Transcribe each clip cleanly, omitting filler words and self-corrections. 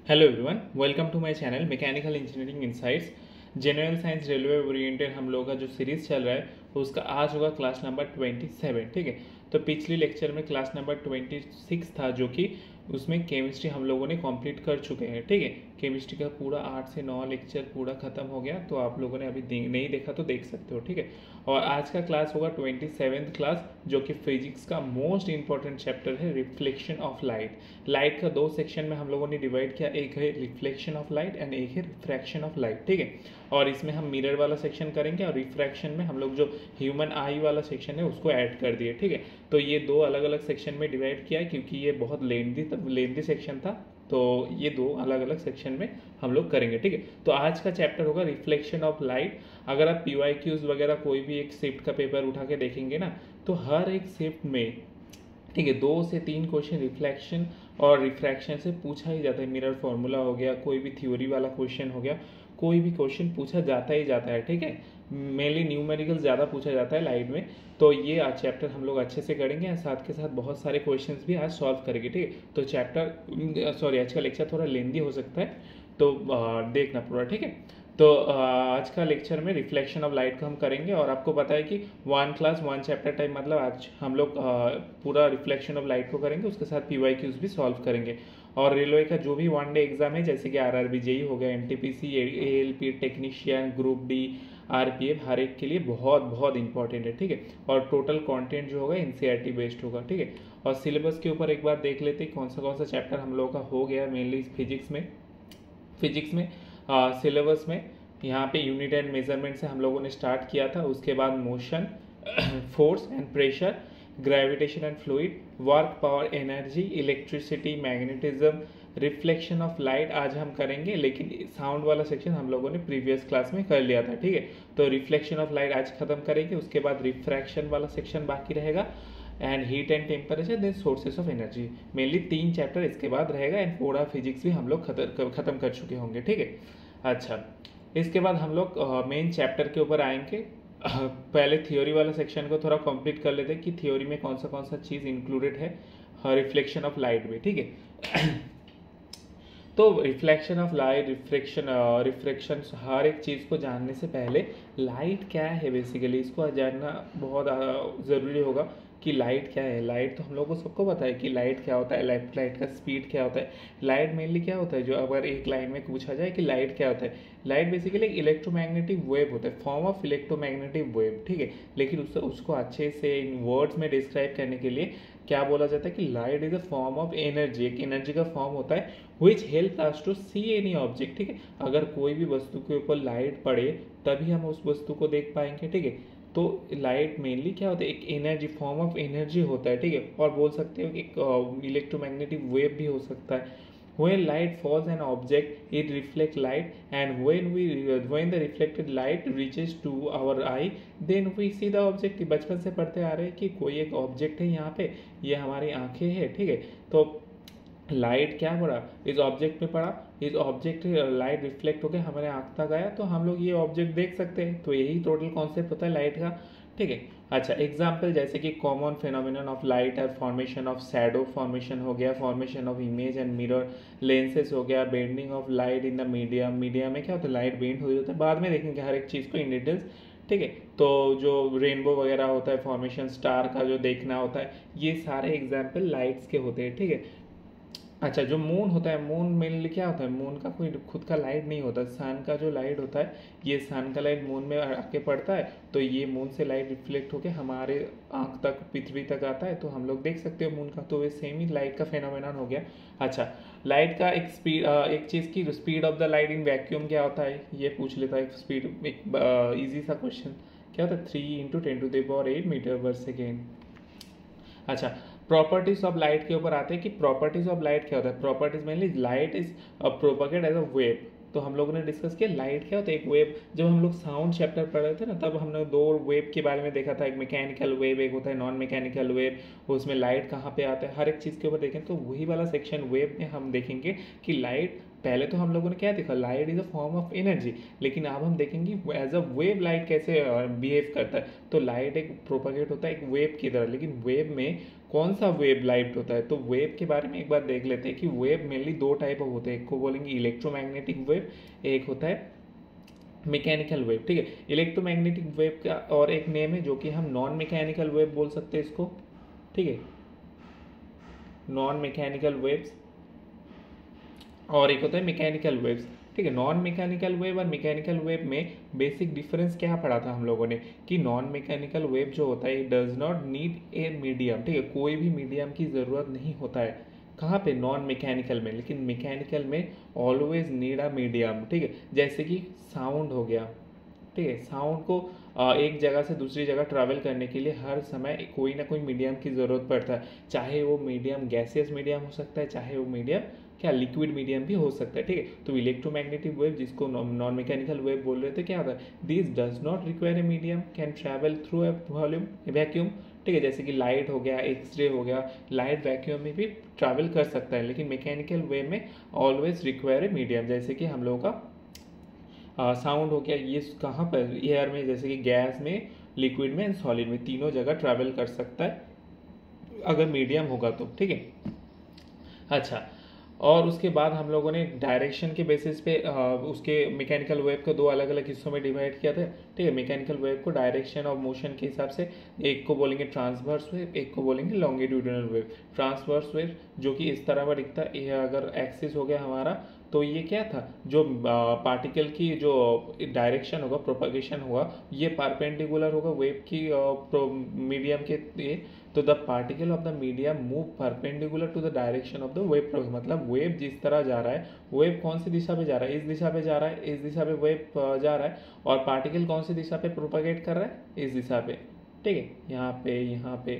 Hello everyone, welcome to my channel mechanical engineering insights. General science railway oriented हम लोग का जो series चल रहा है उसका आज होगा क्लास नंबर 27। ठीक है, तो पिछली लेक्चर में क्लास नंबर 26 था जो कि उसमें केमिस्ट्री हम लोगों ने कंप्लीट कर चुके हैं। ठीक है, केमिस्ट्री का पूरा 8 से 9 लेक्चर पूरा खत्म हो गया, तो आप लोगों ने अभी नहीं देखा तो देख सकते हो। ठीक है, और आज का क्लास होगा 27th क्लास, जो कि फिजिक्स का मोस्ट इंपॉर्टेंट चैप्टर है, रिफ्लेक्शन ऑफ लाइट। लाइट का दो सेक्शन में हम लोगों ने डिवाइड किया, एक है रिफ्लेक्शन ऑफ लाइट एंड एक है रिफ्रैक्शन ऑफ लाइट। ठीक है, और इसमें हम मिरर वाला सेक्शन करेंगे और रिफ्रैक्शन में हम लोग जो ह्यूमन आई वाला सेक्शन है उसको ऐड कर दिए। ठीक है, तो ये दो अलग अलग सेक्शन में डिवाइड किया है क्योंकि ये बहुत लेंथी सेक्शन था, तो ये दो अलग अलग सेक्शन में हम लोग करेंगे। ठीक है, तो आज का चैप्टर होगा रिफ्लेक्शन ऑफ लाइट। अगर आप PYQs वगैरह कोई भी एक शिफ्ट का पेपर उठा के देखेंगे ना, तो हर एक शिफ्ट में ठीक है 2 से 3 क्वेश्चन रिफ्लेक्शन और रिफ्रैक्शन से पूछा ही जाता है। मिरर फॉर्मूला हो गया, कोई भी थ्योरी वाला क्वेश्चन हो गया, कोई भी क्वेश्चन पूछा जाता ही जाता है। ठीक है, मेनली न्यूमेरिकल ज़्यादा पूछा जाता है लाइट में, तो ये आज चैप्टर हम लोग अच्छे से करेंगे और साथ के साथ बहुत सारे क्वेश्चंस भी आज सॉल्व करेंगे। ठीक है, तो आज का लेक्चर थोड़ा लेंदी हो सकता है, तो देखना पूरा। ठीक है, तो आज का लेक्चर में रिफ्लेक्शन ऑफ लाइट को हम करेंगे, और आपको पता है कि 1 क्लास 1 चैप्टर टाइम, मतलब आज हम लोग पूरा रिफ्लेक्शन ऑफ लाइट को करेंगे, उसके साथ PYQs भी सॉल्व करेंगे। और रेलवे का जो भी वन डे एग्जाम है, जैसे कि RRB JEE हो गया, NTPC ALP technician, group D RPF, हर एक के लिए बहुत बहुत इंपॉर्टेंट है। ठीक है, और टोटल कंटेंट जो होगा NCERT बेस्ड होगा। ठीक है, और सिलेबस के ऊपर एक बार देख लेते हैं कौन सा चैप्टर हम लोगों का हो गया। मेनली फिजिक्स में सिलेबस में यहाँ पे यूनिट एंड मेजरमेंट से हम लोगों ने स्टार्ट किया था, उसके बाद motion, force and pressure, gravitation and fluid, work, power, energy, electricity, magnetism, reflection of light आज हम करेंगे, लेकिन साउंड वाला सेक्शन हम लोगों ने प्रीवियस क्लास में कर लिया था। ठीक है, तो रिफ्लेक्शन ऑफ लाइट आज खत्म करेंगे, उसके बाद रिफ्रैक्शन वाला सेक्शन बाकी रहेगा, and heat and temperature, then sources of energy. Mainly 3 chapter इसके बाद रहेगा, एंड पूरा फिजिक्स भी हम लोग खत्म कर चुके होंगे। ठीक है, अच्छा, इसके बाद हम लोग मेन चैप्टर के ऊपर आएंगे। पहले थ्योरी वाला सेक्शन को थोड़ा कंप्लीट कर लेते हैं कि थ्योरी में कौन सा चीज़ इंक्लूडेड है रिफ्लेक्शन ऑफ लाइट में। ठीक है, तो रिफ्लेक्शन ऑफ लाइट, रिफ्रैक्शन, हर एक चीज़ को जानने से पहले लाइट क्या है बेसिकली इसको जानना बहुत ज़रूरी होगा कि लाइट क्या है। लाइट तो हम लोगों को सबको पता है कि लाइट क्या होता है, लाइट का स्पीड क्या होता है। लाइट मेनली क्या होता है, जो अगर एक लाइन में पूछा जाए कि लाइट क्या होता है, लाइट बेसिकली एक इलेक्ट्रोमैग्नेटिक वेव होता है, फॉर्म ऑफ इलेक्ट्रोमैग्नेटिक वेव। ठीक है, लेकिन उसको अच्छे से इन वर्ड्स में डिस्क्राइब करने के लिए क्या बोला जाता है कि light is a form of energy, एक एनर्जी का फॉर्म होता है which help us to see any object. ठीक है, अगर कोई भी वस्तु के ऊपर लाइट पड़े तभी हम उस वस्तु को देख पाएंगे। ठीक है, तो लाइट मेनली क्या होता है, एक एनर्जी, फॉर्म ऑफ एनर्जी होता है। ठीक है, और बोल सकते हो कि एक इलेक्ट्रोमैग्नेटिक वेव भी हो सकता है। When light falls an object, it reflects light, and when the reflected light reaches to our eye, then we see the object। बचपन से पढ़ते आ रहे हैं कि कोई एक ऑब्जेक्ट है यहाँ पे, ये हमारी आंखें हैं। ठीक है, तो लाइट क्या पड़ा, इस ऑब्जेक्ट पे पड़ा, इस ऑब्जेक्ट लाइट रिफ्लेक्ट होकर हमारे आंख तक आया, तो हम लोग ये ऑब्जेक्ट देख सकते हैं। तो यही टोटल कॉन्सेप्ट होता है लाइट का। ठीक है, अच्छा, एग्जाम्पल जैसे कि कॉमन फिनोमिनन ऑफ लाइट है फॉर्मेशन ऑफ शैडो, फॉर्मेशन हो गया, formation of image and mirror, lenses हो गया, bending of light in the medium. Medium में क्या होता है, लाइट बेंड हो जाता है, बाद में देखेंगे हर एक चीज़ को इन डिटेल्स। ठीक है, तो जो रेनबो वगैरह होता है, फॉर्मेशन स्टार का जो देखना होता है, ये सारे एग्जाम्पल लाइट्स के होते हैं। ठीक है, अच्छा, जो मून होता है, मून मेनली क्या होता है, मून का कोई खुद का लाइट नहीं होता। सन का जो लाइट होता है, ये सन का लाइट मून में आके पड़ता है, तो ये मून से लाइट रिफ्लेक्ट होकर हमारे आंख तक, पृथ्वी तक आता है, तो हम लोग देख सकते हो मून का। तो ये सेम ही लाइट का फेनोमेनन हो गया। अच्छा, लाइट का एक स्पीड, एक चीज़ की speed of the light in vacuum क्या होता है, ये पूछ लेता है स्पीड, एक ईजी सा क्वेश्चन क्या होता है, 3 × 10⁸ मीटर/सेकेंड। अच्छा, प्रॉपर्टीज ऑफ लाइट के ऊपर आते हैं कि प्रॉपर्टीज ऑफ लाइट क्या होता है। Properties mainly light is propagate as a wave. तो हम लोगों ने डिस्कस किया लाइट क्या होता है, एक वेव। जब हम लोग साउंड चैप्टर पढ़ रहे थे ना, तब हमने 2 वेव के बारे में देखा था, एक मैकेनिकल वेव, एक होता है नॉन मैकेनिकल वेव। उसमें लाइट कहाँ पे आता है, हर एक चीज़ के ऊपर देखें, तो वही वाला सेक्शन वेव में हम देखेंगे कि लाइट, पहले तो हम लोगों ने क्या देखा, light is a form of energy, लेकिन अब हम देखेंगे एज अ वेव लाइट कैसे बिहेव करता है। तो लाइट एक प्रोपगेट होता है एक वेव की तरह, लेकिन वेव में कौन सा वेव लाइट होता है? तो वेव के बारे में एक बार देख लेते हैं कि वेव मेनली दो टाइप ऑफ होते हैं, एक को बोलेंगे इलेक्ट्रोमैग्नेटिक वेव, एक होता है मैकेनिकल वेव। ठीक है, इलेक्ट्रोमैग्नेटिक वेव का और एक नेम है जो कि हम नॉन मैकेनिकल वेव बोल सकते हैं इसको। ठीक है, नॉन मैकेनिकल वेव्स, और एक होता है मैकेनिकल वेव्स। ठीक है, नॉन मैकेनिकल वेव और मैकेनिकल वेव में बेसिक डिफरेंस क्या पढ़ा था हम लोगों ने कि नॉन मैकेनिकल वेव जो होता है does not need a medium. ठीक है, कोई भी मीडियम की ज़रूरत नहीं होता है कहाँ पे? नॉन मैकेनिकल में। लेकिन मैकेनिकल में ऑलवेज नीड अ मीडियम। ठीक है, जैसे कि साउंड हो गया। ठीक है, साउंड को एक जगह से दूसरी जगह ट्रैवल करने के लिए हर समय कोई ना कोई मीडियम की ज़रूरत पड़ता है, चाहे वो मीडियम गैसियस मीडियम हो सकता है, चाहे वो मीडियम क्या लिक्विड मीडियम भी हो सकता है। ठीक है, तो इलेक्ट्रोमैग्नेटिक वेव जिसको नॉन मैकेनिकल वेव बोल रहे थे, क्या होता है? This does not require a medium, can travel through a volume vacuum. ठीक है, जैसे कि लाइट हो गया, एक्सरे हो गया, लाइट वैक्यूम में भी ट्रैवल कर सकता है, लेकिन मैकेनिकल वेव में ऑलवेज रिक्वायर ए मीडियम। जैसे कि हम लोगों का साउंड हो गया, ये कहाँ पर? एयर में, जैसे कि गैस में, लिक्विड में एंड सॉलिड में, तीनों जगह ट्रैवल कर सकता है अगर मीडियम होगा तो। ठीक है, अच्छा, और उसके बाद हम लोगों ने डायरेक्शन के बेसिस पे उसके मैकेनिकल वेव को दो अलग अलग हिस्सों में डिवाइड किया था। ठीक है, मैकेनिकल वेव को डायरेक्शन ऑफ मोशन के हिसाब से एक को बोलेंगे ट्रांसवर्स वेव, एक को बोलेंगे लॉन्गिट्यूडिनल वेव। ट्रांसवर्स वेव जो कि इस तरह का दिखता है, ये अगर एक्सिस हो गया हमारा तो ये क्या था? जो पार्टिकल की जो डायरेक्शन होगा, प्रोपगेशन होगा, ये परपेंडिकुलर होगा वेव की मीडियम के लिए। तो the particle of the medium move perpendicular to the direction of the wave. मतलब वेव जिस तरह जा रहा है, वेव कौन सी दिशा पे जा रहा है? इस दिशा पे जा रहा है, इस दिशा पे वेव जा रहा है, और पार्टिकल कौन सी दिशा पे प्रोपगेट कर रहा है? इस दिशा पे। ठीक है, यहाँ पे, यहाँ पे,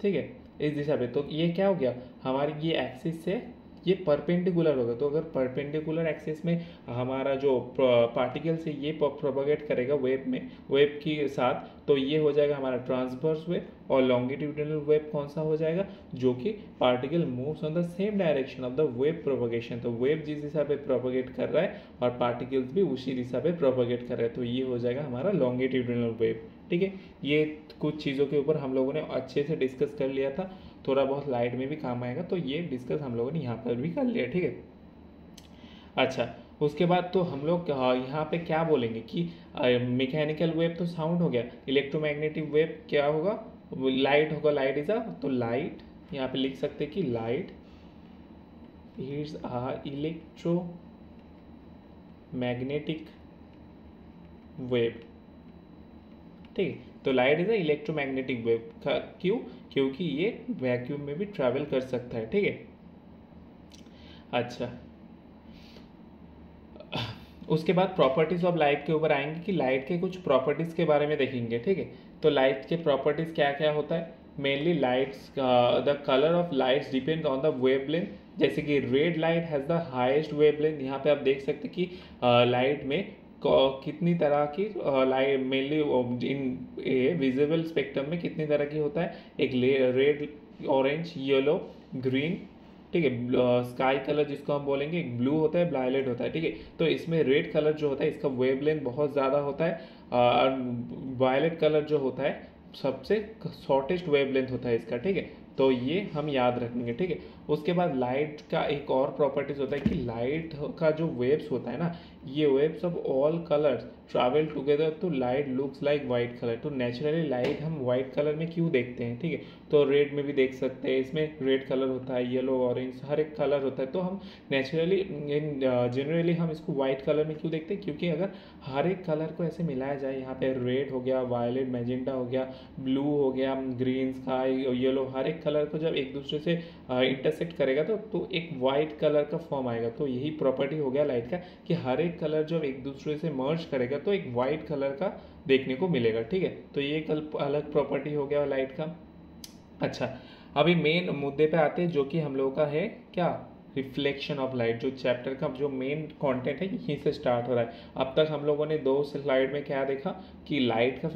ठीक है, इस दिशा पे। तो ये क्या हो गया? हमारी ये एक्सिस से ये परपेंडिकुलर होगा। तो अगर परपेंडिकुलर एक्सिस में हमारा जो पार्टिकल से ये प्रोपगेट करेगा वेव में, वेव के साथ, तो ये हो जाएगा हमारा ट्रांसवर्स वेव। और लॉन्गिट्यूडिनल वेव कौन सा हो जाएगा? जो कि particle moves on the same direction of the wave propagation. तो वेव जिस दिशा पे प्रोपगेट कर रहा है और पार्टिकल्स भी उसी दिशा पे प्रोपगेट कर रहे हैं, तो ये हो जाएगा हमारा लॉन्गिट्यूडिनल वेव। ठीक है, ये कुछ चीज़ों के ऊपर हम लोगों ने अच्छे से डिस्कस कर लिया था, थोड़ा बहुत लाइट में भी काम आएगा, तो ये डिस्कस हम लोगों ने यहाँ पर भी कर लिया। ठीक है, अच्छा, उसके बाद तो हम लोग यहाँ पे क्या बोलेंगे कि मैकेनिकल वेव तो साउंड हो गया, इलेक्ट्रोमैग्नेटिक वेव क्या होगा? लाइट होगा। लाइट इज तो लाइट यहाँ पे लिख सकते हैं कि लाइट इज इलेक्ट्रोमैग्नेटिक वेव। ठीक है, तो लाइट इज इलेक्ट्रोमैग्नेटिक वेव। क्यों? क्योंकि ये वैक्यूम में भी ट्रैवल कर सकता है। ठीक है, अच्छा, उसके बाद प्रॉपर्टीज ऑफ लाइट के ऊपर आएंगे कि लाइट के कुछ प्रॉपर्टीज के बारे में देखेंगे। ठीक है, तो लाइट के प्रॉपर्टीज क्या क्या होता है? Mainly lights, the colour of lights depend on the wavelength. जैसे कि red light has the highest wavelength. यहाँ पे आप देख सकते कि लाइट में कितनी तरह की light, mainly in visible spectrum में कितनी तरह की होता है? एक रेड, ऑरेंज, येलो, ग्रीन। ठीक है, स्काई कलर जिसको हम बोलेंगे, एक ब्लू होता है, वायलेट होता है। ठीक है, तो इसमें रेड कलर जो होता है इसका वेवलेंथ बहुत ज़्यादा होता है, और वायलेट कलर जो होता है सबसे शॉर्टेस्ट वेवलेंथ होता है इसका। ठीक है, तो ये हम याद रखेंगे। ठीक है, उसके बाद लाइट का एक और प्रॉपर्टीज होता है कि लाइट का जो वेव्स होता है ना, ये waves of all colours travel together तो light looks like white colour. तो नेचुरली लाइट हम वाइट कलर में क्यों देखते हैं? ठीक है, तो रेड में भी देख सकते हैं, इसमें रेड कलर होता है, येलो, ऑरेंज, हर एक कलर होता है। तो हम नेचुरली जनरली हम इसको वाइट कलर में क्यों देखते हैं? क्योंकि अगर हर एक कलर को ऐसे मिलाया जाए, यहाँ पे रेड हो गया, वायलेट, मैजेंटा हो गया, ब्लू हो गया, ग्रीन, स्काई, येलो, हर एक कलर को जब एक दूसरे से इंटरसेक्ट करेगा तो एक वाइट कलर का फॉर्म आएगा। तो यही प्रॉपर्टी हो गया लाइट का कि हर एक कलर जब एक दूसरे से मर्ज करेगा तो एक वाइट कलर का देखने को मिलेगा। ठीक है, तो ये एक अलग प्रॉपर्टी हो गया लाइट का। अच्छा, अभी मेन मुद्दे पे आते हैं जो कि हम लोगों का है क्या? Reflection of light. जो चैप्टर का जो मेन कंटेंट है यहीं से स्टार्ट हो रहा है। अब तक हम लोगों ने दो स्लाइड में क्या देखा कि लाइट का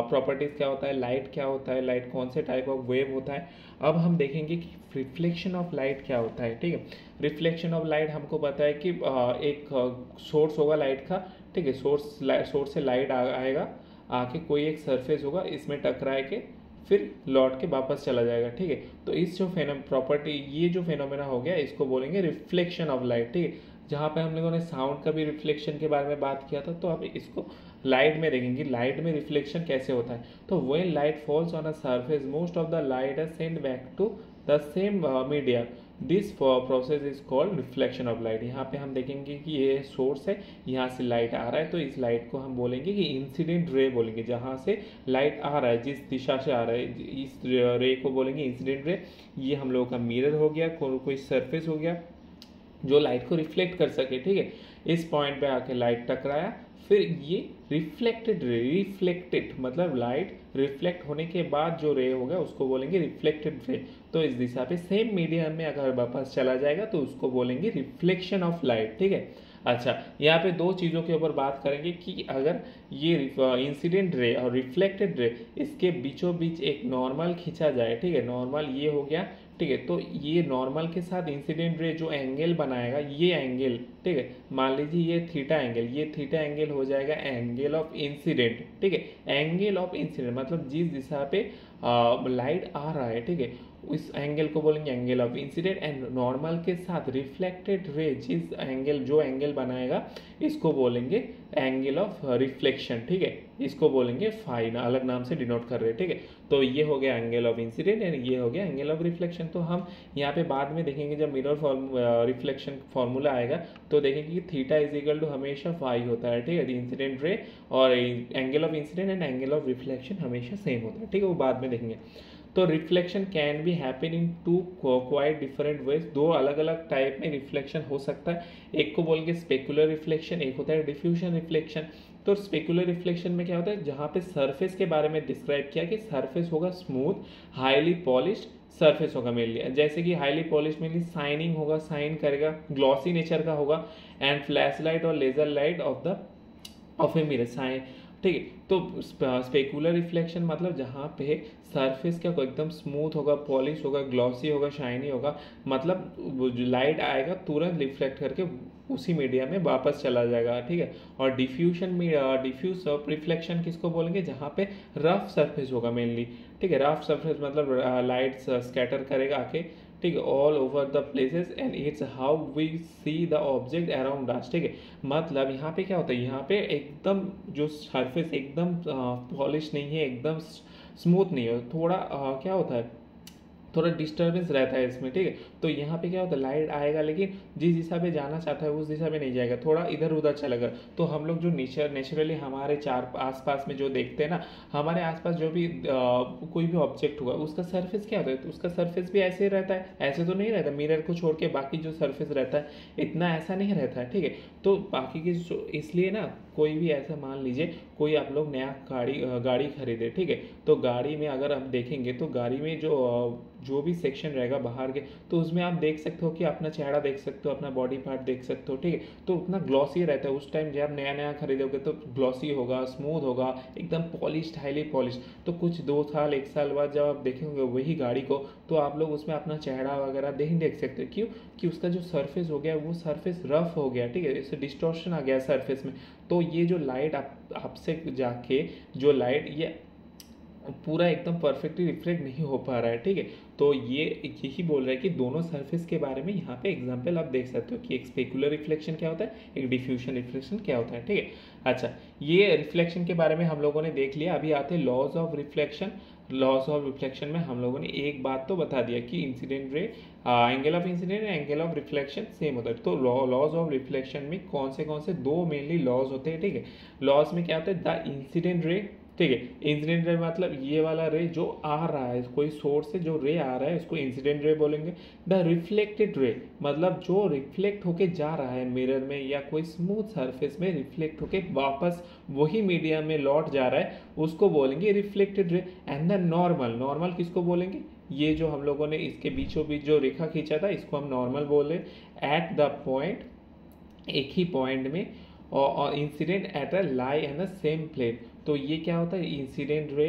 प्रॉपर्टीज क्या होता है, लाइट क्या होता है, लाइट कौन से टाइप ऑफ वेव होता है। अब हम देखेंगे कि रिफ्लेक्शन ऑफ लाइट क्या होता है। ठीक है, रिफ्लेक्शन ऑफ लाइट हमको पता है कि एक सोर्स होगा लाइट का। ठीक है, सोर्स से लाइट आएगा, आके कोई एक सरफेस होगा, इसमें टकराए के फिर लौट के वापस चला जाएगा, ठीक है। तो इस जो प्रॉपर्टी, ये जो फेनोमेना हो गया, इसको बोलेंगे रिफ्लेक्शन ऑफ लाइट, ठीक है। जहाँ पे हम लोगों ने साउंड का भी रिफ्लेक्शन के बारे में बात किया था, तो अब इसको लाइट में देखेंगे, लाइट में रिफ्लेक्शन कैसे होता है। तो when light falls on a surface most of the light are send back to the same media, this process is called reflection of light. यहाँ पे हम देखेंगे कि ये सोर्स है, यहाँ से लाइट आ रहा है, तो इस लाइट को हम बोलेंगे कि इंसिडेंट रे बोलेंगे। जहाँ से लाइट आ रहा है, जिस दिशा से आ रहा है, इस रे को बोलेंगे इंसिडेंट रे। ये हम लोगों का मिरर हो गया, कोई सरफेस हो गया जो लाइट को रिफ्लेक्ट कर सके, ठीक है। इस पॉइंट पे आके लाइट टकराया, फिर ये रिफ्लेक्टेड रे, रिफ्लेक्टेड मतलब लाइट रिफ्लेक्ट होने के बाद जो रे होगा उसको बोलेंगे रिफ्लेक्टेड रे। तो इस दिशा पे सेम मीडियम में अगर वापस चला जाएगा तो उसको बोलेंगे रिफ्लेक्शन ऑफ लाइट, ठीक है। अच्छा, यहाँ पे दो चीज़ों के ऊपर बात करेंगे कि अगर ये इंसिडेंट रे और रिफ्लेक्टेड रे, इसके बीचों बीच एक नॉर्मल खींचा जाए, ठीक है। नॉर्मल ये हो गया, ठीक है। तो ये नॉर्मल के साथ इंसिडेंट रे जो एंगल बनाएगा, ये एंगल, ठीक है, मान लीजिए ये थीटा एंगल, ये थीटा एंगल हो जाएगा एंगल ऑफ इंसिडेंट, ठीक है। एंगल ऑफ इंसिडेंट मतलब जिस दिशा पे लाइट आ रहा है, ठीक है, इस एंगल को बोलेंगे angle of incidence. And normal के साथ रिफ्लेक्टेड रे जिस एंगल, जो एंगल बनाएगा, इसको बोलेंगे एंगल ऑफ रिफ्लेक्शन, ठीक है। इसको बोलेंगे फाई, ना अलग नाम से डिनोट कर रहे हैं, ठीक है। तो ये हो गया एंगल ऑफ इंसिडेंट एंड ये हो गया एंगल ऑफ रिफ्लेक्शन। तो हम यहाँ पे बाद में देखेंगे जब मिरर रिफ्लेक्शन फॉर्मूला आएगा तो देखेंगे कि थीटा इज इक्वल टू हमेशा फाई होता है, ठीक है। इंसिडेंट रे और angle of incidence and angle of reflection हमेशा सेम होता है, ठीक है, वो बाद में देखेंगे। तो reflection can be happen in two quite different ways. दो अलग अलग टाइप में रिफ्लेक्शन हो सकता है। एक को बोलेंगे स्पेकुलर रिफ्लेक्शन, एक होता है डिफ्यूजन रिफ्लेक्शन। तो स्पेकुलर रिफ्लेक्शन में क्या होता है, जहाँ पे सरफेस के बारे में डिस्क्राइब किया कि सरफेस होगा स्मूथ, हाईली पॉलिश्ड सरफेस होगा मेनली, जैसे कि हाईली पॉलिश्ड मेनली शाइनिंग होगा, शाइन करेगा, ग्लॉसी नेचर का होगा। एंड फ्लैश लाइट और laser light of a mirror shine, ठीक है। तो स्पेकुलर रिफ्लेक्शन मतलब जहाँ पे सरफेस क्या एकदम स्मूथ होगा, पॉलिश होगा, ग्लॉसी होगा, शाइनी होगा, मतलब लाइट आएगा तुरंत रिफ्लेक्ट करके उसी मीडिया में वापस चला जाएगा, ठीक है। और डिफ्यूजन में डिफ्यूज रिफ्लेक्शन किसको बोलेंगे, जहाँ पे रफ सरफेस होगा मेनली, ठीक है। रफ सरफेस मतलब लाइट स्कैटर करेगा आके, ठीक है, all over the places and it's how we see the object around us, ठीक है। मतलब यहाँ पे क्या होता है, यहाँ पे एकदम जो सरफेस एकदम पॉलिश नहीं है, एकदम स्मूथ नहीं है, थोड़ा क्या होता है, थोड़ा डिस्टर्बेंस रहता है इसमें, ठीक है। तो यहाँ पे क्या होता है, लाइट आएगा लेकिन जिस दिशा पे जाना चाहता है उस दिशा में नहीं जाएगा, थोड़ा इधर उधर चलेगा। तो हम लोग जो नेचुरली हमारे चार आसपास में जो देखते हैं ना, हमारे आसपास जो भी कोई भी ऑब्जेक्ट होगा उसका सरफेस क्या होता है, तो उसका सरफेस भी ऐसे ही रहता है, ऐसे तो नहीं रहता। मिरर को छोड़ के बाकी जो सरफेस रहता है इतना ऐसा नहीं रहता है, ठीक है। तो बाकी की जो, इसलिए ना कोई भी ऐसा मान लीजिए कोई आप लोग नया गाड़ी खरीदे, ठीक है। तो गाड़ी में अगर आप देखेंगे तो गाड़ी में जो भी सेक्शन रहेगा बाहर के, तो उसमें आप देख सकते हो कि अपना चेहरा देख सकते हो, अपना बॉडी पार्ट देख सकते हो, ठीक है। तो उतना ग्लॉसी रहता है उस टाइम जब आप नया नया खरीदोगे, तो ग्लॉसी होगा, स्मूथ होगा, एकदम पॉलिश्ड, हाईली पॉलिश्ड। तो कुछ 2 साल 1 साल बाद जब आप देखेंगे वही गाड़ी को, तो आप लोग उसमें अपना चेहरा वगैरह देख सकते हो। क्यों कि उसका जो सरफेस हो गया वो सरफेस रफ हो गया, ठीक है, इससे डिस्टॉर्शन आ गया सरफेस में। तो ये जो लाइट आपसे जाके जो लाइट ये पूरा एकदम परफेक्टली रिफ्लेक्ट नहीं हो पा रहा है, ठीक है। तो ये यही बोल रहा है कि दोनों सरफेस के बारे में यहाँ पे एग्जांपल आप देख सकते हो कि एक स्पेकुलर रिफ्लेक्शन क्या होता है, एक डिफ्यूजन रिफ्लेक्शन क्या होता है, ठीक है। अच्छा, ये रिफ्लेक्शन के बारे में हम लोगों ने देख लिया। अभी आते हैं laws of reflection. Laws of reflection में हम लोगों ने एक बात तो बता दिया कि incident ray, angle of incidence and angle of reflection same होता है। तो लॉज ऑफ रिफ्लेक्शन में कौन से दो मेनली लॉज होते हैं, ठीक है। लॉज में क्या होता है, द इंसिडेंट रे, ठीक है। इंसिडेंट रे मतलब ये वाला रे जो आ रहा है, कोई सोर्स से जो रे आ रहा है उसको इंसिडेंट रे बोलेंगे। द रिफ्लेक्टेड रे मतलब जो रिफ्लेक्ट होके जा रहा है मिरर में या कोई स्मूथ सरफेस में रिफ्लेक्ट होके वापस वही मीडियम में लौट जा रहा है, उसको बोलेंगे reflected ray. And the normal किसको बोलेंगे, ये जो हम लोगों ने इसके बीचों बीच जो रेखा खींचा था इसको हम नॉर्मल बोले। एट द पॉइंट, एक ही पॉइंट में, और incident at a lie and the same plane. तो ये क्या होता है, इंसिडेंट रे,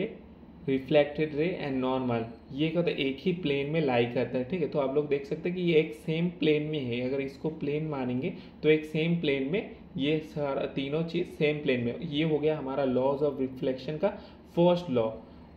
रिफ्लेक्टेड रे एंड नॉर्मल, ये क्या होता है, एक ही प्लेन में लाई करता है, ठीक है। तो आप लोग देख सकते हैं कि ये एक सेम प्लेन में है। अगर इसको प्लेन मानेंगे तो एक सेम प्लेन में ये सारा तीनों चीज सेम प्लेन में, ये हो गया हमारा लॉज ऑफ रिफ्लेक्शन का फर्स्ट लॉ।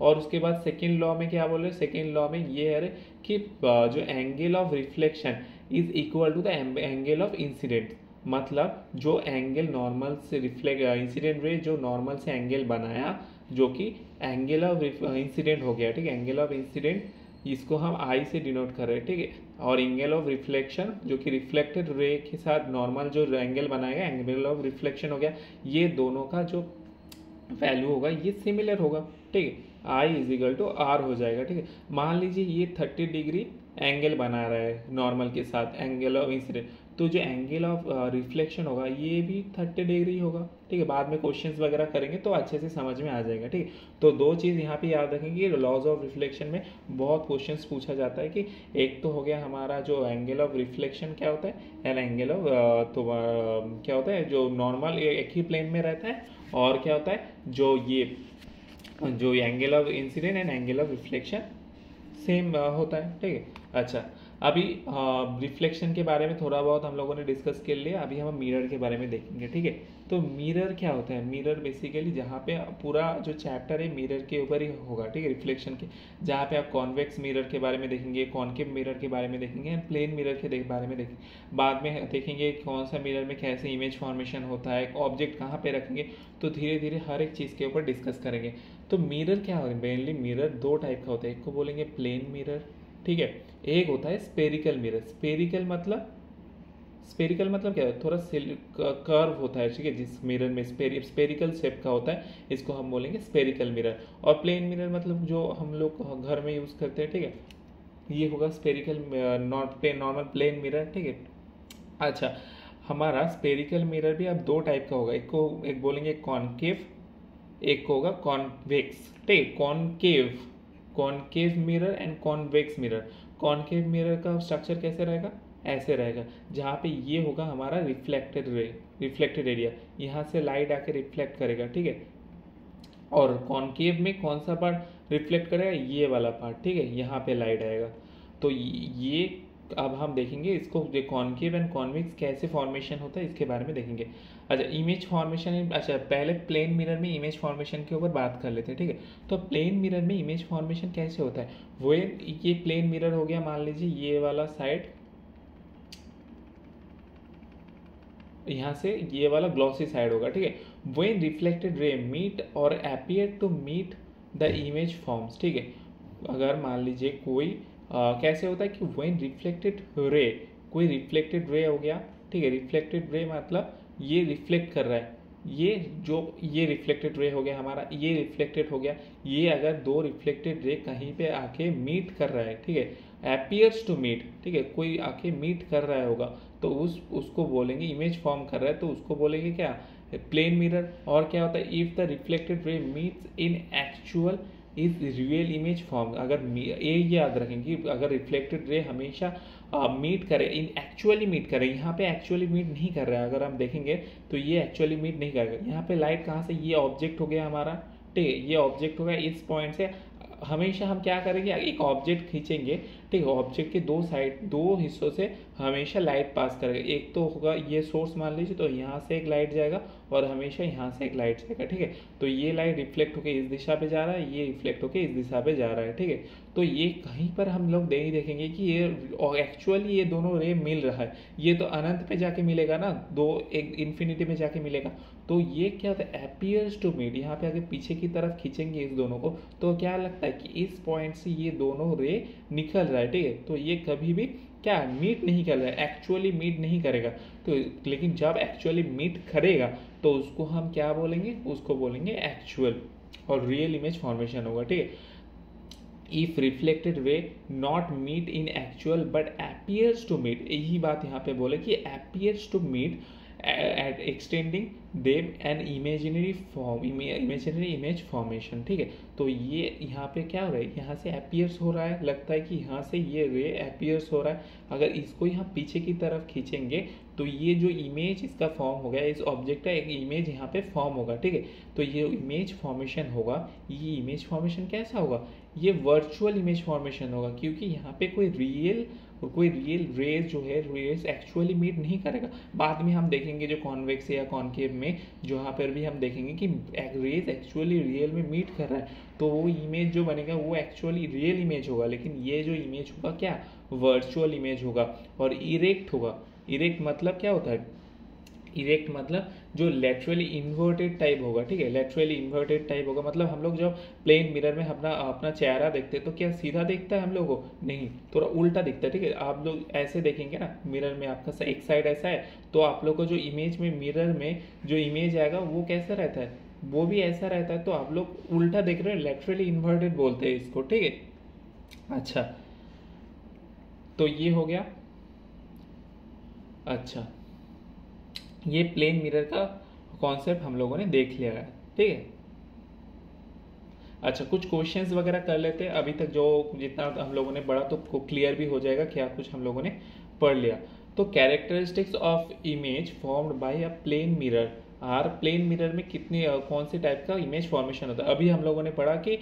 और उसके बाद सेकेंड लॉ में क्या बोल रहे हैं, सेकेंड लॉ में ये है कि जो angle of reflection is equal to the angle of incidence, मतलब जो एंगल नॉर्मल से रिफ्लेक्ट इंसिडेंट रे जो नॉर्मल से एंगल बनाया जो कि एंगल ऑफ इंसिडेंट हो गया, ठीक है, एंगल ऑफ इंसिडेंट इसको हम आई से डिनोट कर रहे हैं, ठीक है, और एंगल ऑफ रिफ्लेक्शन जो कि रिफ्लेक्टेड रे के साथ नॉर्मल जो एंगल बनाएगा एंगल ऑफ रिफ्लेक्शन हो गया, ये दोनों का जो वैल्यू होगा ये सिमिलर होगा, ठीक है, I is equal to are हो जाएगा, ठीक है। मान लीजिए ये 30 डिग्री एंगल बना रहा है नॉर्मल के साथ एंगल ऑफ इंसिडेंट, तो जो एंगल ऑफ रिफ्लेक्शन होगा ये भी 30 डिग्री होगा, ठीक है। बाद में क्वेश्चंस वगैरह करेंगे तो अच्छे से समझ में आ जाएगा, ठीक है। तो दो चीज़ यहाँ पे याद रखेंगे, लॉज ऑफ रिफ्लेक्शन में बहुत क्वेश्चंस पूछा जाता है कि एक तो हो गया हमारा जो एंगल ऑफ रिफ्लेक्शन क्या होता है एंड एंगल ऑफ क्या होता है जो नॉर्मल एक ही प्लेन में रहता है, और क्या होता है जो angle of incidence and angle of reflection same होता है, ठीक है। अच्छा, अभी रिफ्लेक्शन के बारे में थोड़ा बहुत हम लोगों ने डिस्कस कर लिया, अभी हम मिरर के बारे में देखेंगे, ठीक है। तो मिरर क्या होता है, मिरर बेसिकली जहाँ पे पूरा जो चैप्टर है मिरर के ऊपर ही होगा, ठीक है, रिफ्लेक्शन के, जहाँ पे आप कॉन्वेक्स मिरर के बारे में देखेंगे, कॉनकेव मिरर के बारे में देखेंगे एंड प्लेन मिरर के बारे में देखेंगे। बाद में देखेंगे कौन सा मिरर में कैसे इमेज फॉर्मेशन होता है, ऑब्जेक्ट कहाँ पे रखेंगे, तो धीरे धीरे हर एक चीज़ के ऊपर डिस्कस करेंगे। तो मिरर क्या होगा, मेनली मिरर दो टाइप का होता है, एक को बोलेंगे प्लेन मिरर, ठीक है, एक होता है स्पेरिकल मिरर। स्पेरिकल मतलब क्या है, थोड़ा कर्व होता है, ठीक है, जिस मिरर में स्पेरिकल शेप का होता है, इसको हम बोलेंगे स्पेरिकल मिरर। और प्लेन मिरर मतलब जो हम लोग घर में यूज़ करते हैं, ठीक है, ये होगा स्पेरिकल नॉर्मल प्लेन मिरर, ठीक है। अच्छा, हमारा स्पेरिकल मिरर भी अब दो टाइप का होगा, एक बोलेंगे कॉनकेव, एक होगा कॉन्वेक्स, ठीक है, concave mirror and convex mirror. Concave mirror का स्ट्रक्चर कैसे रहेगा, ऐसे रहेगा, जहाँ पे ये होगा हमारा रिफ्लेक्टेड एरिया, यहाँ से लाइट आके रिफ्लेक्ट करेगा, ठीक है। और कॉनकेव में कौन सा पार्ट रिफ्लेक्ट करेगा, ये वाला पार्ट, ठीक है, यहाँ पे लाइट आएगा। तो ये अब हम देखेंगे इसको कॉनकेव एंड कॉन्वेक्स कैसे फॉर्मेशन होता है इसके बारे में देखेंगे। अच्छा, इमेज फॉर्मेशन, अच्छा पहले प्लेन मिरर में इमेज फॉर्मेशन के ऊपर बात कर लेते हैं, ठीक है। तो प्लेन मिरर में इमेज फॉर्मेशन कैसे होता है, वो ये प्लेन मिरर हो गया, मान लीजिए ये वाला साइड, यहाँ से ये वाला ग्लॉसी साइड होगा, ठीक है। When reflected ray meet or appear to meet the image forms, ठीक है। अगर मान लीजिए कोई कैसे होता है कि व्हेन रिफ्लेक्टेड रे, कोई रिफ्लेक्टेड रे हो गया, ठीक है, रिफ्लेक्टेड रे मतलब ये रिफ्लेक्ट कर रहा है, ये रिफ्लेक्टेड रे हो गया हमारा, ये रिफ्लेक्टेड हो गया, ये अगर दो रिफ्लेक्टेड रे कहीं पे आके मीट कर रहा है, ठीक है, अपीयर्स टू मीट, ठीक है, कोई आके मीट कर रहा होगा, तो उसको बोलेंगे इमेज फॉर्म कर रहा है, तो उसको बोलेंगे क्या, प्लेन मिरर। और क्या होता है, if the reflected ray meets in actual is real image form. अगर ये याद रखेंगे कि अगर रिफ्लेक्टेड रे हमेशा मीट करे, इन एक्चुअली मीट करे, यहाँ पे एक्चुअली मीट नहीं कर रहा है, अगर हम देखेंगे तो ये एक्चुअली मीट नहीं करेगा। यहाँ पे लाइट कहाँ से, ये ऑब्जेक्ट हो गया हमारा, ठीक है, ये ऑब्जेक्ट हो गया, इस पॉइंट से हमेशा हम क्या करेंगे, एक ऑब्जेक्ट खींचेंगे, ठीक है, ऑब्जेक्ट के दो हिस्सों से हमेशा लाइट पास करेगा। एक तो होगा ये सोर्स मान लीजिए, तो यहाँ से एक लाइट जाएगा और हमेशा यहाँ से एक लाइट जाएगा, ठीक है। तो ये लाइट रिफ्लेक्ट होकर इस दिशा पे जा रहा है, ये रिफ्लेक्ट होकर इस दिशा पे जा रहा है, ठीक है। तो ये कहीं पर हम लोग नहीं देखेंगे कि ये एक्चुअली ये दोनों रे मिल रहा है, ये तो अनंत पे जाके मिलेगा ना, एक इन्फिनिटी में जाके मिलेगा। तो ये क्या होता है, अपीयर्स टू मीट, यहाँ पे आगे पीछे की तरफ खींचेंगे इस दोनों को, तो क्या लगता है कि इस पॉइंट से ये दोनों रे निकल रहा है, ठीक है। तो ये कभी भी क्या मीट नहीं कर रहा है, एक्चुअली मीट नहीं करेगा। तो लेकिन जब एक्चुअली मीट करेगा तो उसको हम क्या बोलेंगे, उसको बोलेंगे एक्चुअल, और रियल इमेज फॉर्मेशन होगा, ठीक है। If reflected ray not meet in actual but appears to meet, यही बात यहाँ पे बोले कि appears to meet at extending them an imaginary image formation, ठीक है। तो ये यहाँ पे क्या हो रहा है, यहाँ से appears हो रहा है, लगता है कि यहाँ से ये रे appears हो रहा है। अगर इसको यहाँ पीछे की तरफ खींचेंगे तो ये जो इमेज इसका फॉर्म हो गया, इस ऑब्जेक्ट का एक इमेज यहाँ पे फॉर्म होगा, ठीक है। तो ये इमेज फॉर्मेशन होगा, ये इमेज फॉर्मेशन कैसा होगा, ये वर्चुअल इमेज फॉर्मेशन होगा, क्योंकि यहाँ पे कोई रियल और कोई रियल रेज जो है रेज एक्चुअली मीट नहीं करेगा। बाद में हम देखेंगे जो कॉन्वेक्स या कॉन्केव में जहाँ पर भी हम देखेंगे कि रेज एक्चुअली रियल में मीट कर रहा है, तो वो इमेज जो बनेगा वो एक्चुअली रियल इमेज होगा, लेकिन ये जो इमेज होगा क्या, वर्चुअल इमेज होगा और इरेक्ट होगा। इरेक्ट मतलब क्या होता है, इरेक्ट मतलब जो लेटरली इन्वर्टेड टाइप होगा, ठीक है, लेटरली इन्वर्टेड टाइप होगा। मतलब हम लोग जब प्लेन मिरर में अपना अपना चेहरा देखते हैं तो क्या सीधा दिखता है हम लोग को, नहीं, थोड़ा उल्टा दिखता है, ठीक है। आप लोग ऐसे देखेंगे ना मिरर में, आपका एक साइड ऐसा है तो आप लोग को जो इमेज में मिरर में जो इमेज आएगा वो कैसा रहता है, वो भी ऐसा रहता है। तो आप लोग उल्टा देख रहे हैं, लेटरली इन्वर्टेड बोलते हैं इसको, ठीक है। अच्छा, तो ये हो गया। अच्छा, ये प्लेन मिरर का कॉन्सेप्ट हम लोगों ने देख लिया है, ठीक है। अच्छा, कुछ क्वेश्चंस वगैरह कर लेते हैं। अभी तक जो जितना हम लोगों ने पढ़ा तो क्लियर भी हो जाएगा क्या कुछ हम लोगों ने पढ़ लिया। तो characteristics of image formed by a plane mirror are, plane mirror में कितने कौन से टाइप का इमेज फॉर्मेशन होता है। अभी हम लोगों ने पढ़ा कि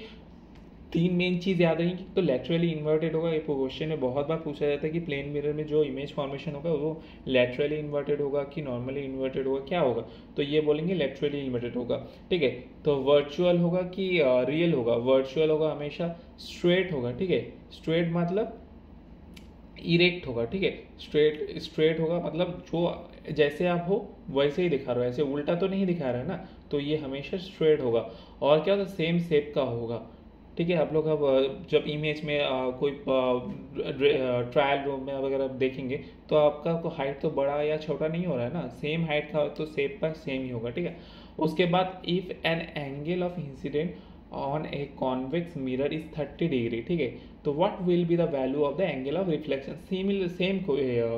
तीन मेन चीज़ याद रहेंगी। तो लेटरली इन्वर्टेड होगा, ये क्वेश्चन में बहुत बार पूछा जाता है कि प्लेन मिरर में जो इमेज फॉर्मेशन होगा वो लेटरली इन्वर्टेड होगा कि नॉर्मली इन्वर्टेड होगा, क्या होगा, तो ये बोलेंगे लेटरली इन्वर्टेड होगा, ठीक है। तो वर्चुअल होगा कि रियल होगा, वर्चुअल होगा हमेशा स्ट्रेट होगा, ठीक है। स्ट्रेट मतलब इरेक्ट होगा, ठीक है। स्ट्रेट होगा मतलब जो जैसे आप हो वैसे ही दिखा रहे हो, ऐसे उल्टा तो नहीं दिखा रहा है ना, तो ये हमेशा स्ट्रेट होगा। और क्या होता है, सेम शेप का होगा, ठीक है। आप लोग अब जब इमेज में कोई ट्रायल रूम में वगैरह देखेंगे तो आपका हाइट तो बड़ा या छोटा नहीं हो रहा है ना, सेम हाइट का तो शेप का सेम ही होगा, ठीक है। उसके बाद if an angle of incident on a convex mirror is 30 degree, ठीक है, तो what will be the value of the angle of reflection.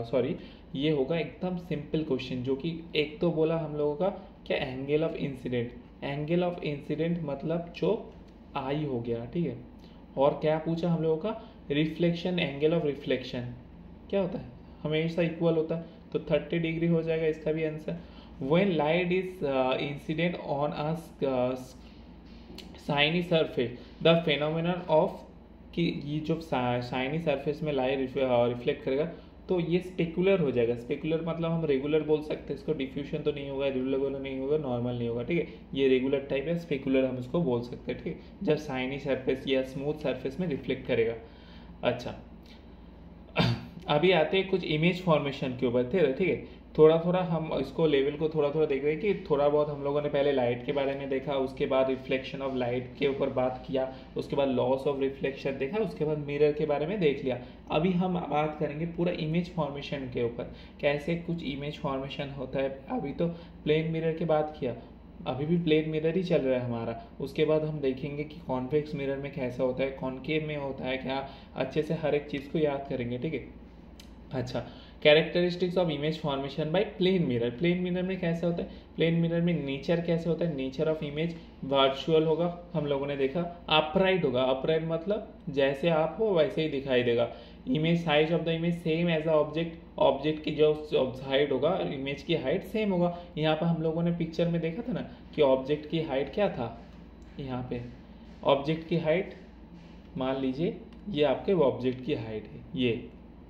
Sorry, ये होगा एकदम सिंपल क्वेश्चन, जो कि एक तो बोला हम लोगों का क्या, angle of incident. Angle of incidence मतलब जो आई हो गया, ठीक है। और क्या पूछा हम लोगों का, रिफ्लेक्शन, एंगल ऑफ रिफ्लेक्शन क्या होता है, हमेशा इक्वल होता है, तो 30 डिग्री हो जाएगा इसका भी answer. When light is incident on a shiny surface the phenomenon of, कि ये जो शाइनी सरफेस में लाइट रिफ्लेक्ट करेगा तो ये स्पेकुलर हो जाएगा। स्पेकुलर मतलब हम रेगुलर बोल सकते हैं इसको, डिफ्यूजन तो नहीं होगा, रेगुलर नहीं होगा, नॉर्मल नहीं होगा, ठीक है। ये रेगुलर टाइप है, स्पेकुलर हम इसको बोल सकते हैं, ठीक है, जब शाइनी सरफेस या स्मूथ सरफेस में रिफ्लेक्ट करेगा। अच्छा, अभी आते हैं कुछ इमेज फॉर्मेशन के ऊपर, ठीक है। थोड़ा थोड़ा हम इसको लेवल को थोड़ा थोड़ा देख रहे हैं कि थोड़ा बहुत हम लोगों ने पहले लाइट के बारे में देखा, उसके बाद रिफ्लेक्शन ऑफ लाइट के ऊपर बात किया, उसके बाद लॉस ऑफ रिफ्लेक्शन देखा, उसके बाद मिरर के बारे में देख लिया। अभी हम बात करेंगे पूरा इमेज फॉर्मेशन के ऊपर, कैसे कुछ इमेज फॉर्मेशन होता है। अभी तो प्लेन मिरर की बात किया, अभी भी प्लेन मिरर ही चल रहा है हमारा। उसके बाद हम देखेंगे कि कॉन्वेक्स मिरर में कैसा होता है, कॉन्केव में होता है क्या, अच्छे से हर एक चीज़ को याद करेंगे, ठीक है। अच्छा, characteristics of image formation by plane mirror. Plane mirror में कैसे होता है, प्लेन मिरर में नेचर कैसे होता है, नेचर ऑफ इमेज वर्चुअल होगा, हम लोगों ने देखा। अपराइट होगा, अपराइट मतलब जैसे आप हो वैसे ही दिखाई देगा। Image size of the image same as a object, object की जो हाइट होगा, इमेज की हाइट सेम होगा। यहाँ पर हम लोगों ने पिक्चर में देखा था ना कि ऑब्जेक्ट की हाइट क्या था, यहाँ पे ऑब्जेक्ट की हाइट मान लीजिए ये आपके ऑब्जेक्ट की हाइट है, ये,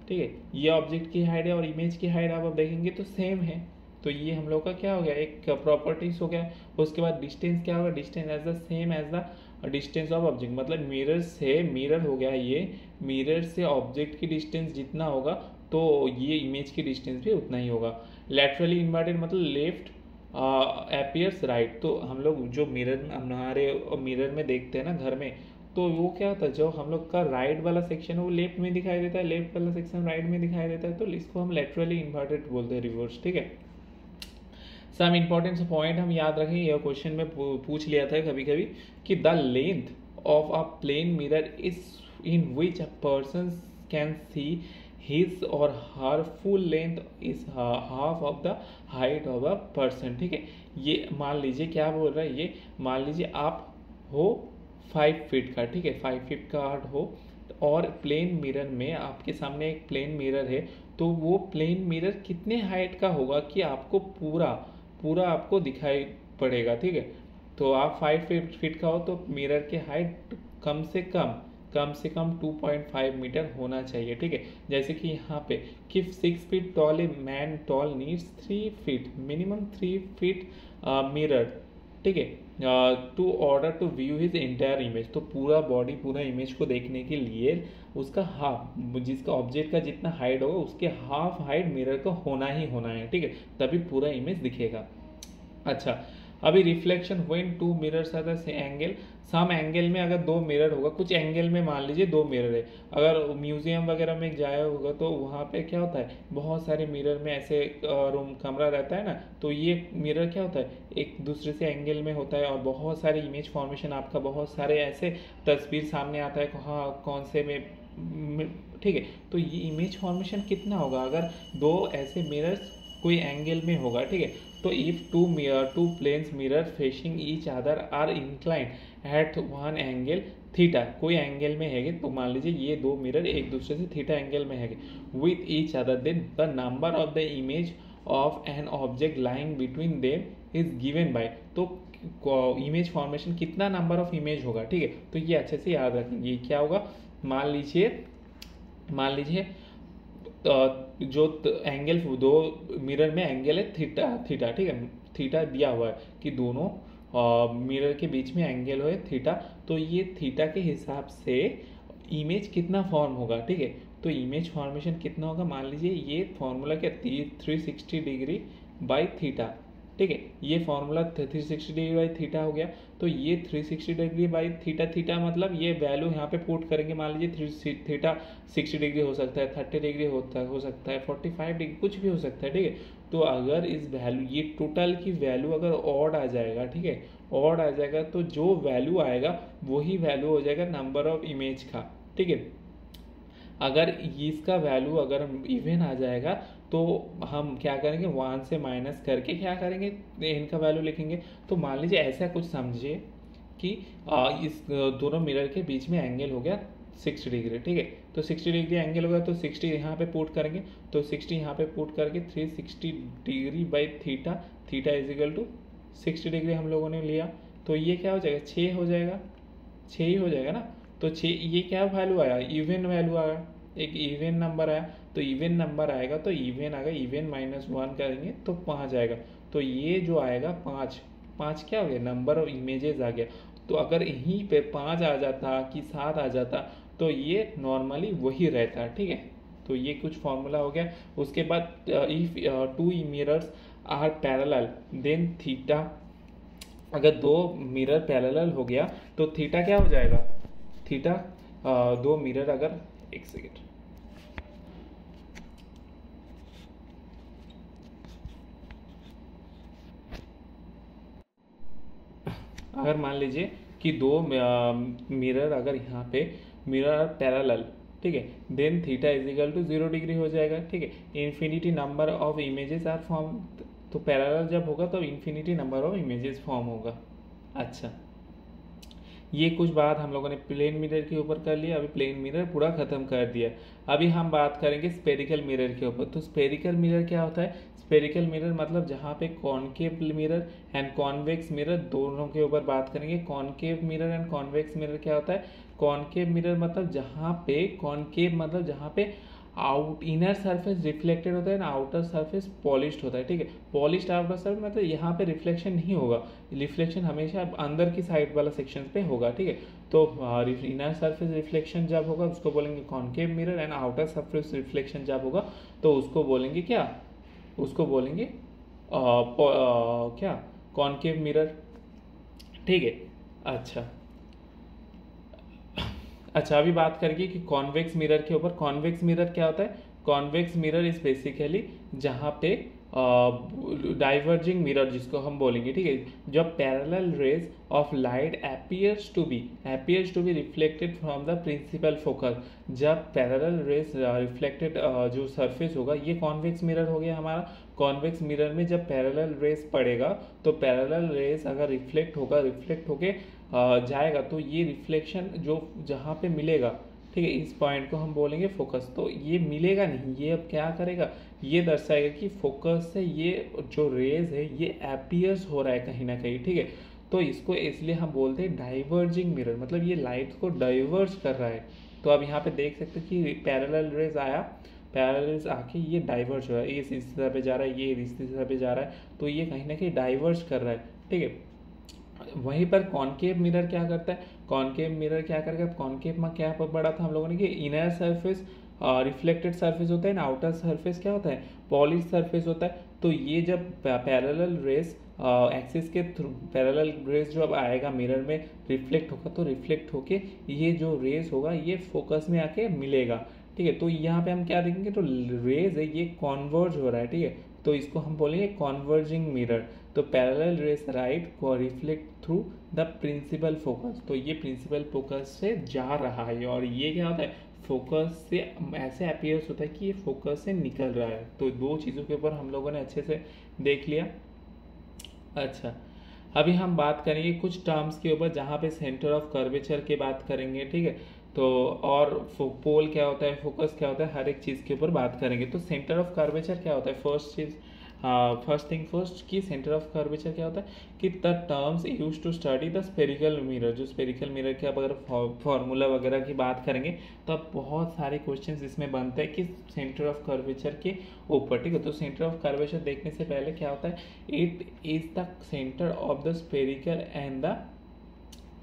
ठीक है, ये ऑब्जेक्ट की हाइट है और इमेज की हाइट आप देखेंगे तो सेम है। तो ये हम लोग का क्या हो गया, एक प्रॉपर्टीज हो गया। उसके बाद डिस्टेंस क्या होगा, distance as the same as the distance of object, मतलब मिरर से मिरर हो गया, ये मिरर से ऑब्जेक्ट की डिस्टेंस जितना होगा तो ये इमेज की डिस्टेंस भी उतना ही होगा। लैटरली इन्वर्टेड मतलब लेफ्ट अपीयर्स राइट, तो हम लोग जो मिरर हमारे मिरर में देखते हैं ना घर में, तो वो क्या होता है, जो हम लोग का राइट वाला सेक्शन है वो लेफ्ट में दिखाई देता है, लेफ्ट वाला सेक्शन राइट में दिखाई देता है, तो इसको हम लेटरली इन्वर्टेड बोलते हैं, रिवर्स, ठीक है। सम इंपॉर्टेंट पॉइंट हम याद रखें, यह क्वेश्चन में पूछ लिया था कभी कभी कि the length of a plane mirror is in which a person can see his or her full length is half of the height of a person, ठीक है। ये मान लीजिए क्या बोल रहा है, ये मान लीजिए आप हो 5 फीट का, ठीक है, 5 फीट का आर्ट हो और प्लेन मिरर में आपके सामने एक प्लेन मिरर है, तो वो प्लेन मिरर कितने हाइट का होगा कि आपको पूरा पूरा आपको दिखाई पड़ेगा, ठीक है। तो आप 5 फीट का हो तो मिरर की हाइट कम से कम से कम 2.5 मीटर होना चाहिए, ठीक है। जैसे कि यहाँ पे कि 6 feet tall a man tall needs 3 feet minimum 3 feet mirror, ठीक है, to order to view his entire image. तो पूरा बॉडी पूरा इमेज को देखने के लिए उसका हाफ, जिसका ऑब्जेक्ट का जितना हाइट होगा उसके हाफ हाइट मिरर का होना ही होना है, ठीक है, तभी पूरा इमेज दिखेगा। अच्छा, अभी reflection when two mirrors are the angle, some angle में अगर दो मिरर होगा, कुछ एंगल में मान लीजिए दो मिरर है, अगर म्यूजियम वगैरह में जाया होगा तो वहाँ पे क्या होता है, बहुत सारे मिरर में ऐसे रूम कमरा रहता है ना, तो ये मिरर क्या होता है, एक दूसरे से एंगल में होता है और बहुत सारे इमेज फॉर्मेशन, आपका बहुत सारे ऐसे तस्वीर सामने आता है, हाँ कौन से में, ठीक है। तो ये इमेज फॉर्मेशन कितना होगा अगर दो ऐसे मिरर्स कोई एंगल में होगा, ठीक है। तो if two planes mirror facing each other are inclined at one angle theta, कोई एंगल में है तो मान लीजिए ये दो मिरर एक दूसरे से थीटा एंगल में है with each other, then the number of the image of an object lying between them is given by, तो इमेज फॉर्मेशन कितना नंबर ऑफ इमेज होगा, ठीक है। तो ये अच्छे से याद रखेंगे, क्या होगा, मान लीजिए जो एंगल दो मिरर में एंगल है थीटा, ठीक है, थीटा दिया हुआ है कि दोनों मिरर के बीच में एंगल है थीटा, तो ये थीटा के हिसाब से इमेज कितना फॉर्म होगा, ठीक है। तो इमेज फॉर्मेशन कितना होगा, मान लीजिए ये फॉर्मूला क्या 360 डिग्री बाई थीटा, ठीक है, ये फॉर्मूला 360 डिग्री बाई थीटा हो गया। तो ये 360 डिग्री बाई थीटा मतलब ये वैल्यू यहाँ पे पुट करेंगे, मान लीजिए थीटा 60 डिग्री हो सकता है, 30 डिग्री हो सकता है, 45 डिग्री कुछ भी हो सकता है, ठीक है। तो अगर इस वैल्यू, ये टोटल की वैल्यू अगर ऑड आ जाएगा, ठीक है, ऑड आ जाएगा तो जो वैल्यू आएगा वही वैल्यू हो जाएगा नंबर ऑफ इमेज का, ठीक है। अगर इसका वैल्यू अगर इवन आ जाएगा तो हम क्या करेंगे, 1 से माइनस करके क्या करेंगे, इनका वैल्यू लिखेंगे। तो मान लीजिए ऐसा कुछ समझिए कि इस दोनों मिरर के बीच में एंगल हो गया 60 डिग्री, ठीक है। तो 60 डिग्री एंगल होगा तो 60 यहाँ पे पुट करेंगे, तो 60 यहाँ पे पुट करके 360 degree by theta is equal to 60 degree हम लोगों ने लिया, तो ये क्या हो जाएगा, 6 हो जाएगा, 6 ही हो जाएगा ना। तो 6, ये क्या वैल्यू आया, इवन वैल्यू आया, एक इवन नंबर आया, तो इवन नंबर आएगा तो इवन आएगा, इवन -1 करेंगे तो 5 आएगा। तो ये जो आएगा 5 क्या हो गया, नंबर ऑफ इमेजेस आ गया। तो अगर यहीं पे 5 आ जाता कि 7 आ जाता तो ये नॉर्मली वही रहता, ठीक है। तो ये कुछ फॉर्मूला हो गया। उसके बाद if two mirrors are parallel then theta, अगर दो मिरर पैरेलल हो गया तो थीटा क्या हो जाएगा, थीटा दो मिरर अगर, एक सेकेंड, अगर मान लीजिए कि दो मिरर अगर यहाँ पे मिरर पैरेलल, ठीक है, then theta is equal to 0 degree हो जाएगा, ठीक है। Infinity number of images are form, तो पैरेलल जब होगा तो infinity number of images form होगा। अच्छा, ये कुछ बात हम लोगों ने प्लेन मिरर के ऊपर कर लिया, अभी प्लेन मिरर पूरा खत्म कर दिया। अभी हम बात करेंगे स्पेरिकल मिरर के ऊपर। तो स्पेरिकल मिरर क्या होता है, स्पेरिकल मिरर मतलब जहाँ पे concave mirror and convex mirror दोनों के ऊपर बात करेंगे। Concave mirror and convex mirror क्या होता है, कॉनकेव मिरर मतलब जहाँ पे, कॉनकेव मतलब जहाँ पे आउट इनर सरफेस रिफ्लेक्टेड होता है ना, आउटर सरफेस पॉलिश्ड होता है, ठीक है। पॉलिश्ड आउटर सरफेस मतलब यहाँ पे रिफ्लेक्शन नहीं होगा, रिफ्लेक्शन हमेशा अंदर की साइड वाला सेक्शन पे होगा, ठीक है। तो इनर सरफेस रिफ्लेक्शन जब होगा उसको बोलेंगे concave mirror, and outer surface reflection जब होगा तो उसको बोलेंगे क्या, उसको बोलेंगे क्या, कॉनकेव मिरर, ठीक है। अच्छा, अभी बात करेंगे कि कॉन्वेक्स मिरर के ऊपर। कॉन्वेक्स मिरर क्या होता है, कॉन्वेक्स मिरर इज बेसिकली जहाँ पे डाइवर्जिंग मिरर जिसको हम बोलेंगे, ठीक है, जब parallel rays of light appears to be reflected from the principal focus, जब पैरेलल रेज रिफ्लेक्टेड जो सरफेस होगा, ये कॉन्वेक्स मिरर हो गया हमारा। कॉन्वेक्स मिरर में जब पैरेलल रेज पड़ेगा तो पैरेलल रेज अगर रिफ्लेक्ट होके जाएगा तो ये रिफ्लेक्शन जो जहाँ पे मिलेगा, ठीक है, इस पॉइंट को हम बोलेंगे फोकस। तो ये मिलेगा नहीं, ये अब क्या करेगा, ये दर्शाएगा कि फोकस से ये जो रेज है ये अपीयर्स हो रहा है कहीं ना कहीं, ठीक है। तो इसको इसलिए हम बोलते हैं डाइवर्जिंग मिरर, मतलब ये लाइट को डाइवर्ज कर रहा है। तो अब यहाँ पे देख सकते हो कि पैरेलल रेज आया, पैरेलल रेज आके ये डाइवर्ज हो रहा है, ये इस दिशा पे जा रहा है, ये इस दिशा पे जा रहा है, तो ये कहीं ना कहीं डाइवर्ज कर रहा है, ठीक है। वहीं पर कॉनकेव मिरर क्या करता है, कॉनकेव मिरर क्या करेगा, कॉनकेव में क्या पढ़ा था हम लोगों ने कि इनर सरफेस रिफ्लेक्टेड सरफेस होता है ना, आउटर सरफेस क्या होता है, पॉलिश सरफेस होता है। तो ये जब पैरेलल रेस एक्सिस के थ्रू पैरेलल रेस जो अब आएगा मिरर में रिफ्लेक्ट होगा, तो रिफ्लेक्ट होके ये जो रेस होगा ये फोकस में आके मिलेगा, ठीक है। तो यहाँ पे हम क्या देखेंगे, तो रेज है ये कॉन्वर्ज हो रहा है, ठीक है, तो इसको हम बोलेंगे कॉन्वर्जिंग मिरर। तो पैरेलल रेस राइट को reflect through the principal focus, तो ये प्रिंसिपल फोकस से जा रहा है, और ये क्या होता है, फोकस से ऐसे अपीयर्स होता है कि ये फोकस से निकल रहा है। तो दो चीज़ों के ऊपर हम लोगों ने अच्छे से देख लिया। अच्छा, अभी हम बात करेंगे कुछ टर्म्स के ऊपर जहाँ पे सेंटर ऑफ कर्वेचर की बात करेंगे, ठीक है। तो और पोल क्या होता है, फोकस क्या होता है, हर एक चीज़ के ऊपर बात करेंगे। तो सेंटर ऑफ कर्वेचर क्या होता है, फर्स्ट चीज़ फर्स्ट थिंग फर्स्ट कि सेंटर ऑफ कर्वेचर क्या होता है कि the terms use to study the spherical mirror, जो स्पेरिकल मिरर के अगर फॉर्मूला वगैरह की बात करेंगे तो अब बहुत सारे क्वेश्चंस इसमें बनते हैं कि सेंटर ऑफ कर्वेचर के ऊपर, ठीक है। तो सेंटर ऑफ कर्वेचर देखने से पहले क्या होता है, it is the centre of the spherical and the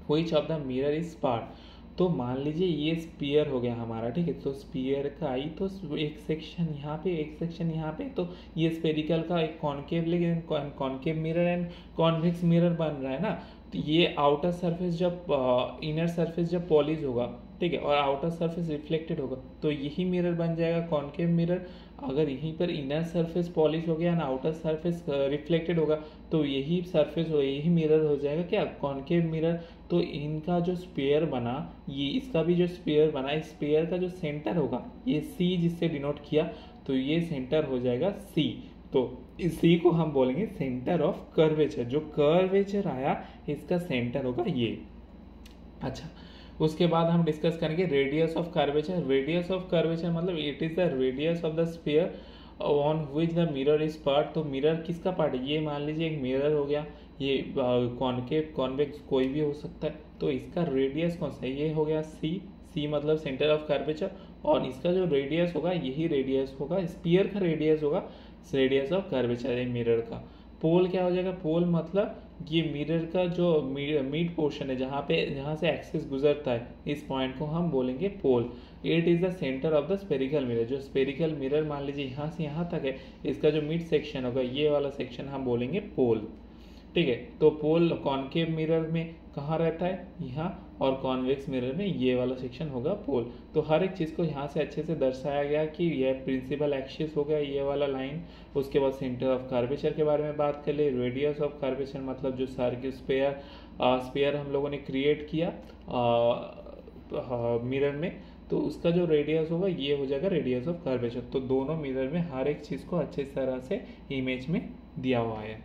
which of the mirror is part. तो मान लीजिए ये स्पीयर हो गया हमारा, ठीक है, तो स्पीयर का आई तो एक सेक्शन यहाँ पे, एक सेक्शन यहाँ पे, तो ये स्पेरिकल का एक कॉनकेव, लेकिन concave mirror and convex mirror बन रहा है ना। तो ये आउटर सरफेस जब इनर सरफेस जब पॉलिश होगा, ठीक है, और आउटर सरफेस रिफ्लेक्टेड होगा, तो यही मिरर बन जाएगा कॉनकेव मिरर। अगर यहीं पर इनर सरफेस पॉलिश हो गया ना, आउटर सरफेस रिफ्लेक्टेड होगा, तो यही सरफेस हो, यही मिरर हो जाएगा क्या, कॉनकेव मिरर। तो इनका जो स्पेयर बना, ये इसका भी जो स्पेयर बना, इस स्पेयर का जो सेंटर होगा, ये सी जिससे डिनोट किया, तो ये सेंटर हो जाएगा सी। तो इस सी को हम बोलेंगे सेंटर ऑफ कर्वेचर, जो कर्वेचर आया इसका सेंटर होगा ये। अच्छा, उसके बाद हम डिस्कस करेंगे radius of curvature. Radius of curvature मतलब it is the radius of the sphere on which the mirror is part. तो मिरर किसका पार्ट है, ये मान लीजिए एक मिरर हो गया, ये कॉनकेव कॉन्वेक्स कोई भी हो सकता है, तो इसका रेडियस कौन सा है, ये हो गया सी। सी मतलब सेंटर ऑफ कर्वेचर, और इसका जो रेडियस होगा यही रेडियस होगा, स्फीयर का रेडियस होगा रेडियस ऑफ कर्वेचर है मिरर का। पोल क्या हो जाएगा, पोल मतलब ये मिरर का जो मिड पोर्शन है, जहाँ से एक्सिस गुजरता है, इस पॉइंट को हम बोलेंगे pole. It is the centre of the spherical mirror. जो स्पेरिकल मिरर मान लीजिए यहाँ से यहाँ तक है, इसका जो मिड सेक्शन होगा, ये वाला सेक्शन हम बोलेंगे पोल, ठीक है। तो पोल कॉनकेव मिरर में कहाँ रहता है, यहाँ, और कॉन्वेक्स मिरर में ये वाला सेक्शन होगा पोल। तो हर एक चीज़ को यहाँ से अच्छे से दर्शाया गया कि यह प्रिंसिपल एक्सिस हो गया ये वाला लाइन। उसके बाद सेंटर ऑफ कर्वेचर के बारे में बात कर ले। रेडियस ऑफ कर्वेचर मतलब जो सर्किल स्पेयर हम लोगों ने क्रिएट किया मिरर में, तो उसका जो रेडियस होगा ये हो जाएगा रेडियस ऑफ कर्वेचर। तो दोनों मिरर में हर एक चीज़ को अच्छी तरह से इमेज में दिया हुआ है।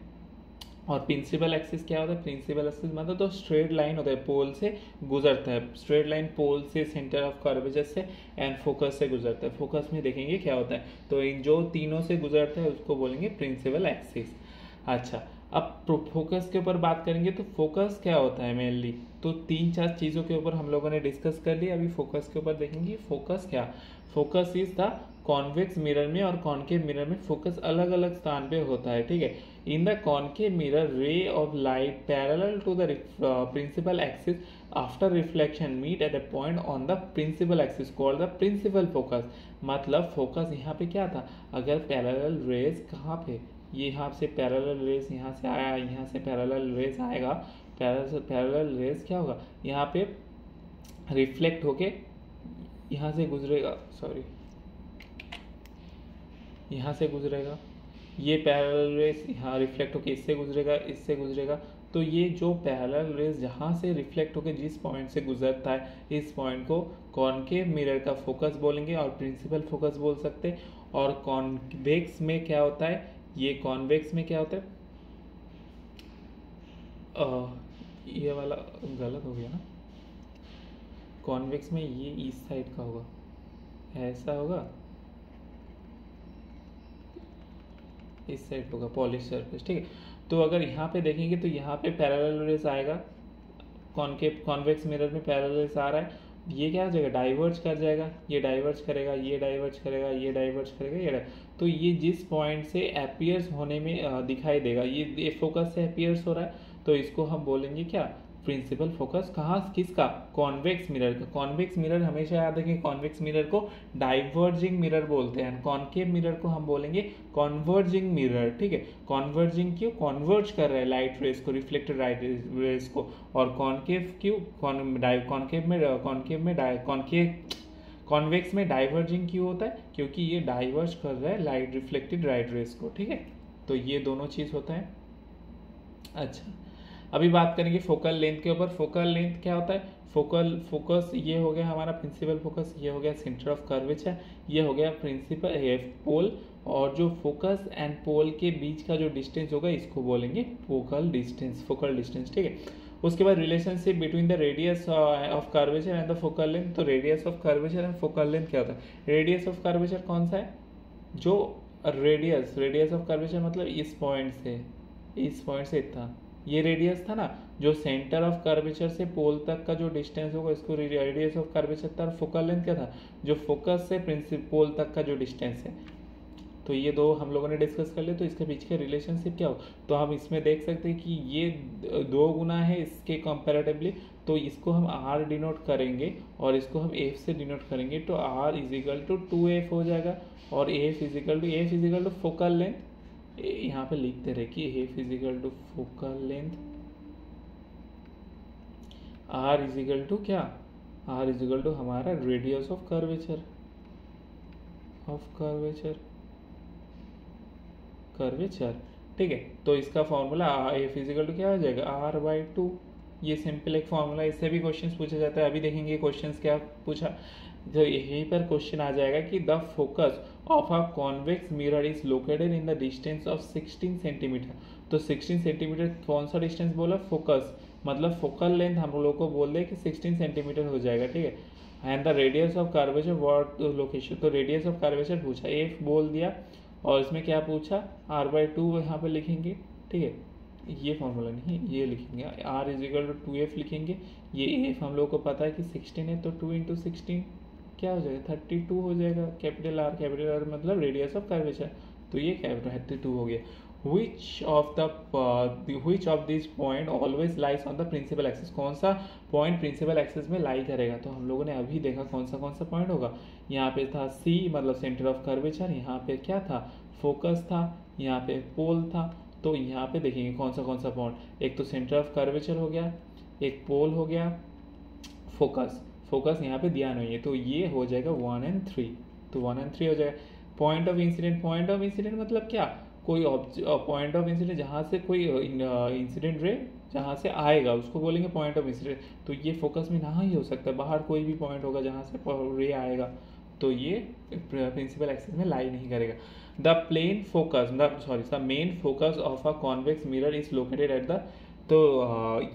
और प्रिंसिपल एक्सिस क्या होता है, प्रिंसिपल एक्सिस मतलब तो स्ट्रेट लाइन होता है, पोल से गुजरता है, स्ट्रेट लाइन पोल से, सेंटर ऑफ कर्वेचर से एंड फोकस से गुजरता है। फोकस में देखेंगे क्या होता है, तो इन जो तीनों से गुजरता है उसको बोलेंगे प्रिंसिपल एक्सिस। अच्छा, अब फोकस के ऊपर बात करेंगे तो फोकस क्या होता है मेनली, तो 3-4 चीज़ों के ऊपर हम लोगों ने डिस्कस कर लिया। अभी फोकस के ऊपर देखेंगे फोकस क्या, focus is the convex mirror में और कॉनकेव मिरर में फोकस अलग अलग स्थान पे होता है, ठीक है। In the concave mirror ray of light parallel to the principal axis after reflection meet at a point on the principal axis called the principal focus. मतलब फोकस यहाँ पे क्या था, अगर पैरेलल रेज कहाँ पे, ये यहाँ से पैरेलल रेस यहाँ से आया, यहाँ से पैरेलल रेस आएगा, पैरेलल रेस क्या होगा, यहाँ पे रिफ्लेक्ट होके यहाँ से गुजरेगा, सॉरी यहाँ से गुजरेगा, ये पैरेलल रेस यहाँ रिफ्लेक्ट होके इससे गुजरेगा, इससे गुजरेगा। तो ये जो पैरेलल रेस जहाँ से रिफ्लेक्ट होके जिस पॉइंट से गुजरता है, इस पॉइंट को कॉनकेव मिरर का फोकस बोलेंगे और प्रिंसिपल फोकस बोल सकते हैं। और कॉन्वेक्स में क्या होता है, ये कॉन्वेक्स में क्या होता है, ये वाला गलत हो गया ना, कॉन्वेक्स में ये इस साइड का होगा, ऐसा होगा, इस साइड होगा पॉलिश सरफेस, ठीक है। तो अगर यहाँ पे देखेंगे तो यहाँ पे पैरेलल रेस आएगा, कॉनकेव कॉन्वेक्स मिरर में पैरेलल रेस आ रहा है, ये क्या हो जाएगा, डाइवर्ज कर जाएगा, ये डाइवर्ज करेगा, ये डाइवर्ज करेगा, ये डाइवर्ज करेगा, तो ये जिस पॉइंट से अपीयर्स होने में दिखाई देगा, ये फोकस से अपीयर्स हो रहा है, तो इसको हम बोलेंगे क्या, प्रिंसिपल फोकस। कहाँ, किसका, कॉन्वेक्स मिरर का। कॉन्वेक्स मिरर हमेशा याद रखें, कॉन्वेक्स मिरर को डाइवर्जिंग मिरर बोलते हैं, कॉनकेव मिरर को हम बोलेंगे कॉन्वर्जिंग मिरर, ठीक है। कॉन्वर्जिंग क्यों, कॉन्वर्ज कर रहा है लाइट रेस को, रिफ्लेक्टेड लाइट रेस को, और कॉनकेव क्यों, कॉन्वेक्स में डाइवर्जिंग क्यों होता है, क्योंकि ये डाइवर्ज कर रहा है लाइट, रिफ्लेक्टेड लाइट रेस को, ठीक है। तो ये दोनों चीज होता है। अच्छा, अभी बात करेंगे फोकल लेंथ के ऊपर। फोकल लेंथ क्या होता है, फोकस ये हो गया हमारा प्रिंसिपल फोकस, ये हो गया सेंटर ऑफ कर्वेचर, ये हो गया प्रिंसिपल पोल, और जो फोकस एंड पोल के बीच का जो डिस्टेंस होगा इसको बोलेंगे फोकल डिस्टेंस, ठीक है। उसके बाद relationship between the radius of curvature and the focal length. तो radius of curvature and focal length क्या होता है, रेडियस ऑफ कर्वेचर कौन सा है, जो रेडियस ऑफ कर्वेचर मतलब इस पॉइंट से इतना, ये रेडियस था ना, जो सेंटर ऑफ कर्वेचर से पोल तक का जो डिस्टेंस होगा इसको रेडियस ऑफ कर्वेचर था। फोकल लेंथ क्या था, जो फोकस से पोल तक का जो डिस्टेंस है। तो ये दो हम लोगों ने डिस्कस कर लिया, तो इसके बीच का रिलेशनशिप क्या हो, तो हम इसमें देख सकते हैं कि ये 2 गुना है इसके कंपैरेटिवली, तो इसको हम r डिनोट करेंगे और इसको हम f से डिनोट करेंगे, तो r इजिकल टू 2f हो जाएगा, और f is equal to focal length, यहाँ पे लिखते रहे कि f is equal to focal length, r is equal to क्या, r इजिकल टू हमारा रेडियस ऑफ कर्वेचर, ठीक है। तो इसका फॉर्मूला f इजिकल टू क्या हो जाएगा, r/2। ये सिंपल एक फॉर्मूला, इससे भी क्वेश्चंस पूछा जाता है। अभी देखेंगे क्वेश्चंस क्या पूछा, तो यहीं पर क्वेश्चन आ जाएगा कि the focus of a convex mirror is located in the distance of 16 centimetre. तो 16 सेंटीमीटर कौन सा डिस्टेंस बोला, फोकस, मतलब फोकल लेंथ हम लोग को बोल दे कि 16 सेंटीमीटर हो जाएगा, ठीक है। And the radius of curvature what location, तो रेडियस ऑफ कर्वेचर पूछा, f बोल दिया, और इसमें क्या पूछा, r/2 यहाँ पे लिखेंगे, ठीक है। ये फॉर्मूला नहीं, ये लिखेंगे r इजिकल टू 2f लिखेंगे, ये f हम लोग को पता है कि 16 है, तो 2 इंटू 16 क्या हो जाएगा, 32 हो जाएगा। कैपिटल R मतलब रेडियस ऑफ कर्वेचर, तो ये कैपिटल 32 हो गया। which of these point always lies on the principal axis, कौन सा पॉइंट प्रिंसिपल एक्सिस में लाई करेगा, तो हम लोगों ने अभी देखा कौन सा पॉइंट होगा। यहाँ पे था C मतलब सेंटर ऑफ कर्वेचर, यहाँ पे क्या था, फोकस था, यहाँ पे पोल था। तो यहाँ पे देखेंगे कौन सा पॉइंट, एक तो सेंटर ऑफ कर्वेचर हो गया, एक पोल हो गया, फोकस यहाँ पे दिया नहीं है, तो ये हो जाएगा 1 और 3, तो 1 और 3 हो जाएगा। पॉइंट ऑफ इंसिडेंट मतलब क्या, कोई पॉइंट ऑफ इंसिडेंट जहाँ से कोई इंसिडेंट रे जहाँ से आएगा उसको बोलेंगे पॉइंट ऑफ इंसिडेंट। तो ये फोकस में ना ही हो सकता है, बाहर कोई भी पॉइंट होगा जहाँ से रे आएगा, तो ये प्रिंसिपल एक्सिस में लाई नहीं करेगा। The main focus of a convex mirror is located at the, तो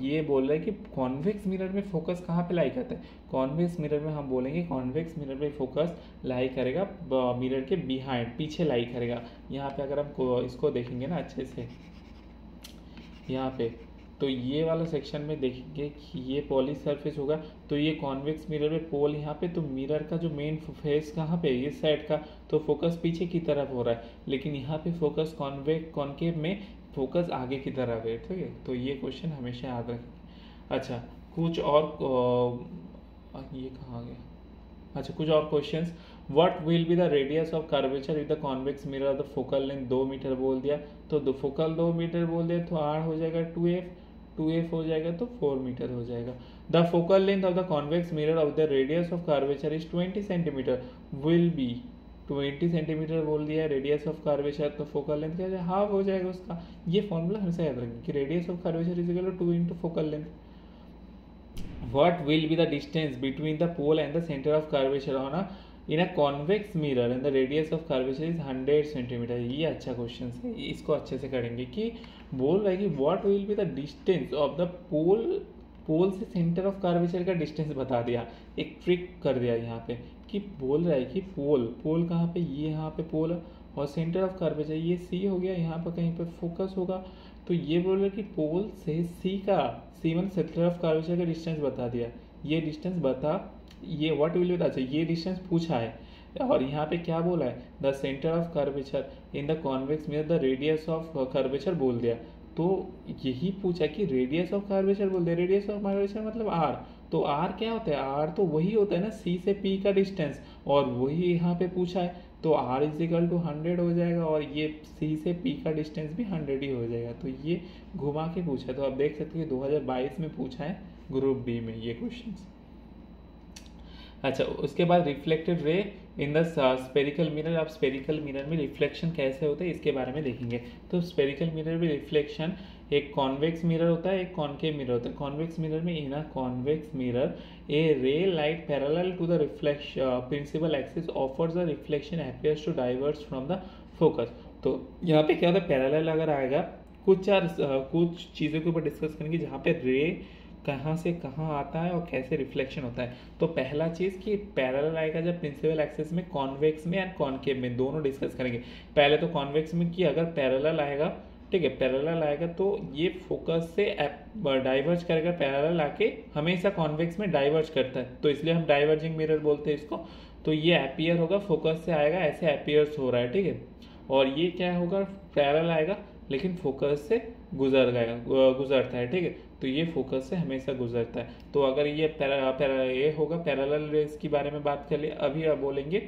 ये बोल रहा है कि कॉन्वेक्स मिरर में फोकस कहाँ पे लाई करता है, कॉन्वेक्स मिरर में हम बोलेंगे कॉन्वेक्स मिरर में फोकस लाई करेगा मिरर के बिहाइंड, पीछे लाई करेगा। यहाँ पे अगर हम इसको देखेंगे ना अच्छे से, यहाँ पे तो ये वाला सेक्शन में देखेंगे कि ये पॉली सरफेस होगा, तो ये कॉन्वेक्स मिरर में पोल यहाँ पे, तो मिरर का जो मेन फेस कहाँ पे, इस साइड का, तो फोकस पीछे की तरफ हो रहा है, लेकिन यहाँ पे फोकस कॉन्केव में फोकस आगे की तरफ है, ठीक है। तो ये क्वेश्चन हमेशा याद रखें। अच्छा, कुछ और ये कहाँ गया, अच्छा कुछ और questions. What will be the radius of curvature with the convex mirror, the focal length 2 metre बोल दिया, तो फोकल 2 मीटर बोल दिया, तो r हो जाएगा 2f हो जाएगा, तो 4 मीटर हो जाएगा। The focal length of the convex mirror of the radius of curvature is 20 centimetre, will be 20 centimetre बोल दिया रेडियस ऑफ कर्वेचर, तो फोकल लेंथ क्या हो जाएगा, हाफ हो जाएगा उसका। ये फॉर्मूला हमेशा याद रखेंगे कि radius of curvature is equal to 2 into focal length. What will be the distance between the pole and the center of curvature in a convex mirror and the radius of curvature is 100 centimetre. ये अच्छा question है, इसको अच्छे से करेंगे कि बोल रहा है कि what will be the distance of the पोल से सेंटर ऑफ कर्वेचर का डिस्टेंस बता दिया, एक ट्रिक कर दिया यहाँ पे कि बोल रहा है कि पोल कहाँ पे, ये यहाँ पे पोल और सेंटर ऑफ कर्वेचर ये C हो गया, यहाँ पर कहीं पर फोकस होगा, तो ये बोल रहे कि पोल से सी का, सी वन सेंटर ऑफ कर्वेचर का डिस्टेंस बता दिया, ये डिस्टेंस बता, ये व्हाट विल बी, अच्छा ये डिस्टेंस पूछा है, और यहाँ पे क्या बोला है, the centre of curvature in the convex mirror the radius of curvature बोल दिया। तो यही पूछा कि रेडियस ऑफ कर्वेचर बोल दिया, रेडियस ऑफ कर्वेचर मतलब आर, तो आर क्या होता है, आर तो वही होता है ना सी से पी का डिस्टेंस, और वही यहाँ पे पूछा है, तो आर इज इक्वल टू 100 हो जाएगा, और ये सी से पी का डिस्टेंस भी 100 ही हो जाएगा। तो ये घुमा के पूछा है, तो आप देख सकते हैं 2022 में पूछा है ग्रुप बी में ये क्वेश्चन। अच्छा, उसके बाद reflected ray in the spherical mirror. आप स्पेरिकल मिरर में रिफ्लेक्शन कैसे होता है इसके बारे में देखेंगे। तो स्पेरिकल मिरर में रिफ्लेक्शन, एक कॉन्वेक्स मिरर होता है, एक कॉनकेव मिरर होता है। कॉन्वेक्स मिरर में इन अ convex mirror a ray light parallel to the reflection principal axis offers the reflection appears to diverge from the focus. तो यहाँ पे क्या होता है, पैरेलल अगर आएगा, कुछ चीज़ों के ऊपर डिस्कस करेंगे जहाँ पे रे कहाँ से कहाँ आता है और कैसे रिफ्लेक्शन होता है। तो पहला चीज़ कि पैरेलल आएगा जब प्रिंसिपल एक्सिस में, कॉन्वेक्स में एंड कॉनकेव में, दोनों डिस्कस करेंगे। पहले तो कॉन्वेक्स में कि अगर पैरेलल आएगा, ठीक है, पैरेलल आएगा तो ये फोकस से डाइवर्ज करेगा, पैरेलल आके हमेशा कॉन्वेक्स में डाइवर्ज करता है, तो इसलिए हम डाइवर्जिंग मिरर बोलते हैं इसको। तो ये अपीयर होगा, फोकस से आएगा, ऐसे अपीयर्स हो रहा है, ठीक है। और ये क्या होगा, पैरेलल आएगा लेकिन फोकस से गुजरता है, ठीक है। तो ये फोकस से हमेशा गुजरता है। तो अगर ये ये होगा, पैरेलल रेस के बारे में बात कर लिया। अभी आप बोलेंगे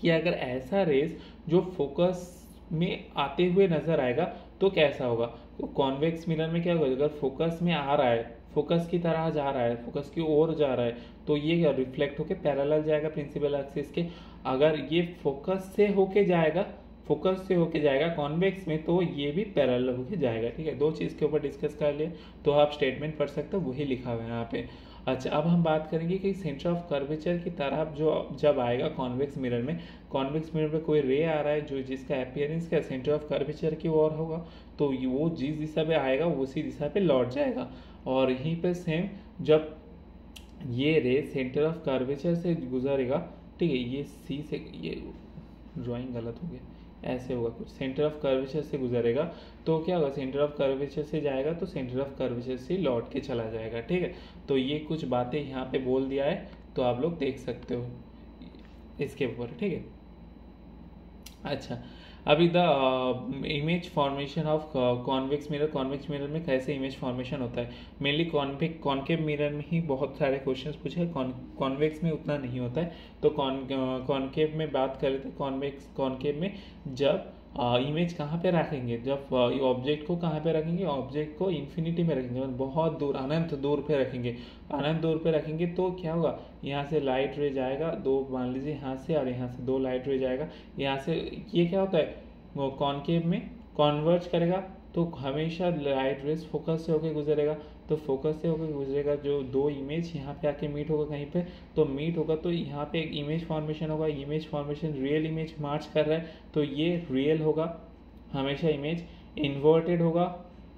कि अगर ऐसा रेस जो फोकस में आते हुए नजर आएगा तो कैसा होगा। तो कॉन्वेक्स मिरर में क्या होगा, अगर फोकस में आ रहा है, फोकस की तरह जा रहा है, फोकस की ओर जा रहा है, तो ये रिफ्लेक्ट होके पैरेलल जाएगा प्रिंसिपल एक्सिस के। अगर ये फोकस से होके जाएगा, फोकस से होके जाएगा कॉन्वेक्स में, तो ये भी पैरेलल होके जाएगा, ठीक है। दो चीज़ के ऊपर डिस्कस कर लिए, तो आप स्टेटमेंट पढ़ सकते हो, वही लिखा हुआ है यहाँ पे। अच्छा, अब हम बात करेंगे कि सेंटर ऑफ कर्वेचर की तरफ जो जब आएगा कॉन्वेक्स मिरर में, कॉन्वेक्स मिरर में कोई रे आ रहा है जो जिसका अपीयरेंस का सेंटर ऑफ कर्वेचर की ओर होगा, तो वो जिस दिशा पे आएगा उसी दिशा पे लौट जाएगा। और यहीं पे सेम जब ये रे सेंटर ऑफ कर्वेचर से गुजरेगा, ठीक है, ये सी से, ये ड्राइंग गलत हो गया, ऐसे होगा कुछ, सेंटर ऑफ कर्वेचर से गुजरेगा तो क्या होगा, सेंटर ऑफ कर्वेचर से जाएगा तो सेंटर ऑफ कर्वेचर से लौट के चला जाएगा, ठीक है। तो ये कुछ बातें यहाँ पे बोल दिया है, तो आप लोग देख सकते हो इसके ऊपर, ठीक है। अच्छा, अभी the image formation of convex mirror, convex mirror में कैसे इमेज फॉर्मेशन होता है। मेनली कॉनकेव मिरर में ही बहुत सारे क्वेश्चंस पूछे हैं, कॉन्वेक्स में उतना नहीं होता है। तो कॉनकेव में बात कर लेते हैं। कॉनकेव में जब इमेज कहाँ पे रखेंगे, जब ऑब्जेक्ट को कहाँ पे रखेंगे, ऑब्जेक्ट को इन्फिनिटी में रखेंगे, मतलब बहुत दूर, अनंत दूर पे रखेंगे। अनंत दूर पे रखेंगे तो क्या होगा, यहाँ से लाइट रे जाएगा दो, मान लीजिए यहाँ से, और यहाँ से दो लाइट रे जाएगा यहाँ से। ये क्या होता है, वो कॉनकेव में कॉन्वर्ज करेगा, तो हमेशा लाइट रेस फोकस से होकर गुजरेगा, तो फोकस से होकर गुजरेगा, जो दो इमेज यहाँ पे आके मीट होगा कहीं पे, तो मीट होगा तो यहाँ पे एक इमेज फॉर्मेशन होगा। इमेज फॉर्मेशन, रियल इमेज मार्च कर रहा है तो ये रियल होगा, हमेशा इमेज इन्वर्टेड होगा,